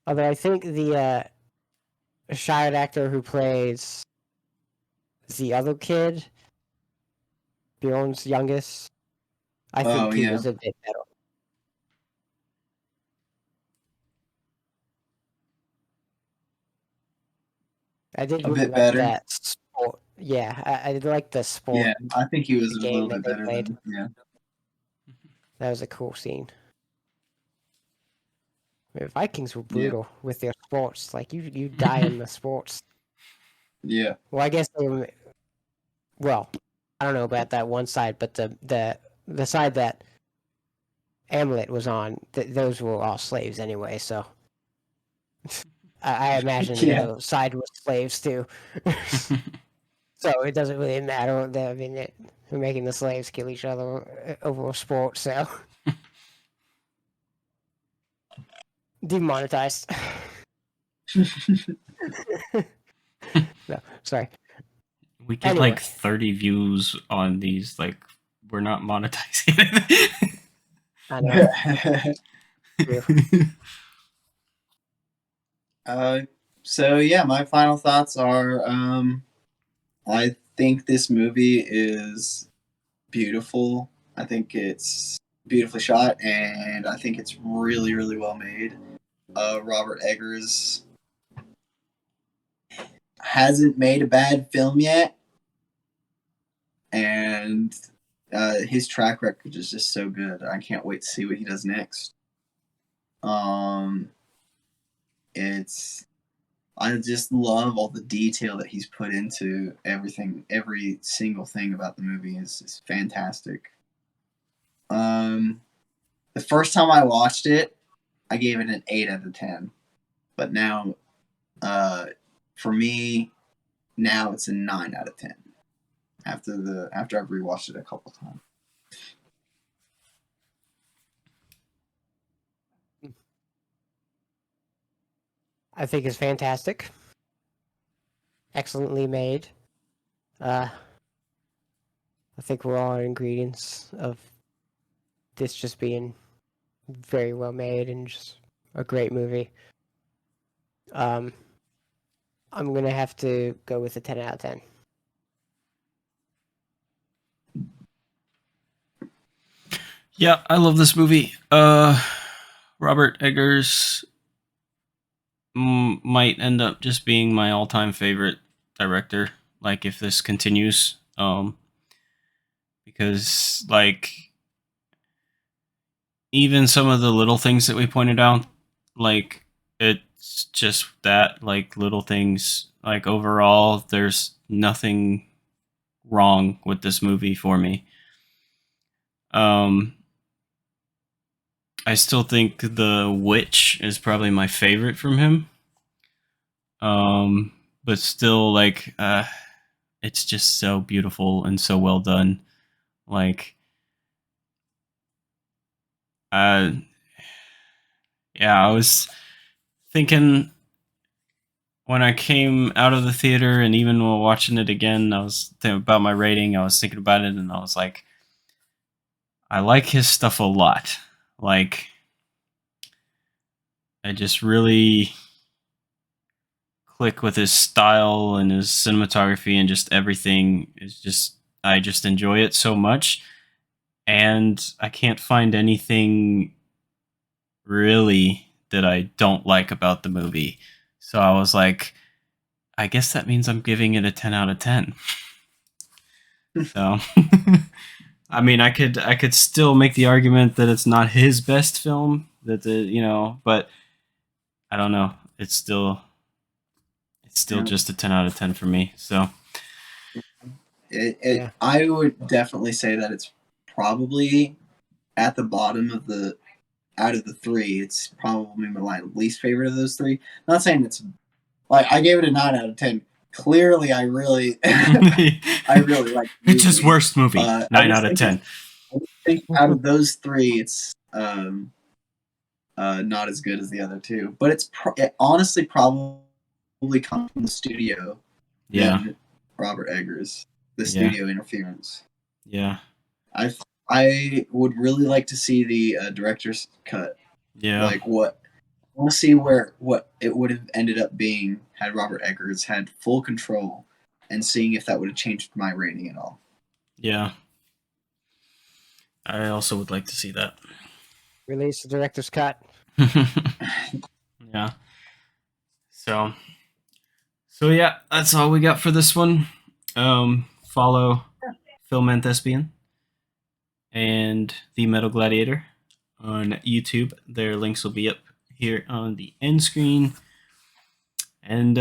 Although I think the child actor who plays the other kid, Bjorn's youngest, I think he was a bit better. I did A really bit like better. that sport. Yeah, I like the sport. Yeah, I think he was a game little that bit they better played. than yeah. That was a cool scene. I mean, Vikings were brutal with their sports. Like you die in the sports. Yeah. Well, I guess they were. Well, I don't know about that one side, but the side that Amlet was on, those were all slaves anyway. So I imagine the other side was slaves too. So it doesn't really matter. I mean, they're making the slaves kill each other over a sport. So demonetized. No, sorry. We get like 30 views on these. Like, we're not monetizing. I know. So yeah, my final thoughts are I think this movie is beautiful. I think it's beautifully shot, and I think it's really, really well made. Robert Eggers hasn't made a bad film yet, and his track record is just so good. I can't wait to see what he does next. I just love all the detail that he's put into everything. Every single thing about the movie is fantastic. The first time I watched it, I gave it an 8 out of 10. But now, for me, now it's a 9 out of 10. After I've rewatched it a couple times. I think it's fantastic. Excellently made. I think we're all ingredients of this just being very well made and just a great movie. I'm gonna have to go with a 10 out of 10. Yeah, I love this movie. Robert Eggers might end up just being my all-time favorite director. Like if this continues, because like even some of the little things that we pointed out, like it's just that like little things. Like overall, there's nothing wrong with this movie for me. Um, I still think The Witch is probably my favorite from him. But still, like, it's just so beautiful and so well done. Like, uh, yeah, I was thinking when I came out of the theater, and even while watching it again, I was thinking about my rating. I was thinking about it, and I was like, I like his stuff a lot. Like, I just really click with his style and his cinematography and just everything is just I just enjoy it so much, and I can't find anything really that I don't like about the movie. So I was like, I guess that means I'm giving it a 10 out of 10. So I mean, I could still make the argument that it's not his best film, that but I don't know. It's still Yeah. just a 10 out of 10 for me. So Yeah. I would definitely say that it's probably at the bottom of the out of the three. It's probably my least favorite of those three. Not saying it's like I gave it a 9 out of 10. Clearly, I really like. It's his worst movie. I 9 just out of think 10. I think out of those three, it's not as good as the other two. But it honestly probably comes from the studio Yeah. than Robert Eggers, the Yeah. studio interference. Yeah. I would really like to see the director's cut. Yeah. Like what I want to see what it would have ended up being had Robert Eggers had full control, and seeing if that would have changed my rating at all. Yeah. I also would like to see that. Release the director's cut. Yeah. So yeah, that's all we got for this one. Follow Film and Thespian and The Metal Gladiator on YouTube. Their links will be up here on the end screen. And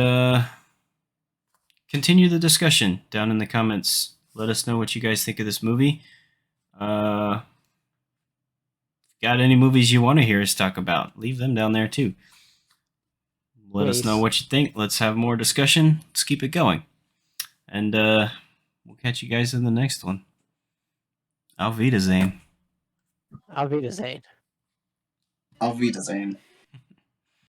continue the discussion down in the comments. Let us know what you guys think of this movie. Got any movies you want to hear us talk about? Leave them down there too. Let us know Please. what you think. Let's have more discussion. Let's keep it going. And we'll catch you guys in the next one. Auf Wiedersehen. Auf Wiedersehen. Auf Wiedersehen.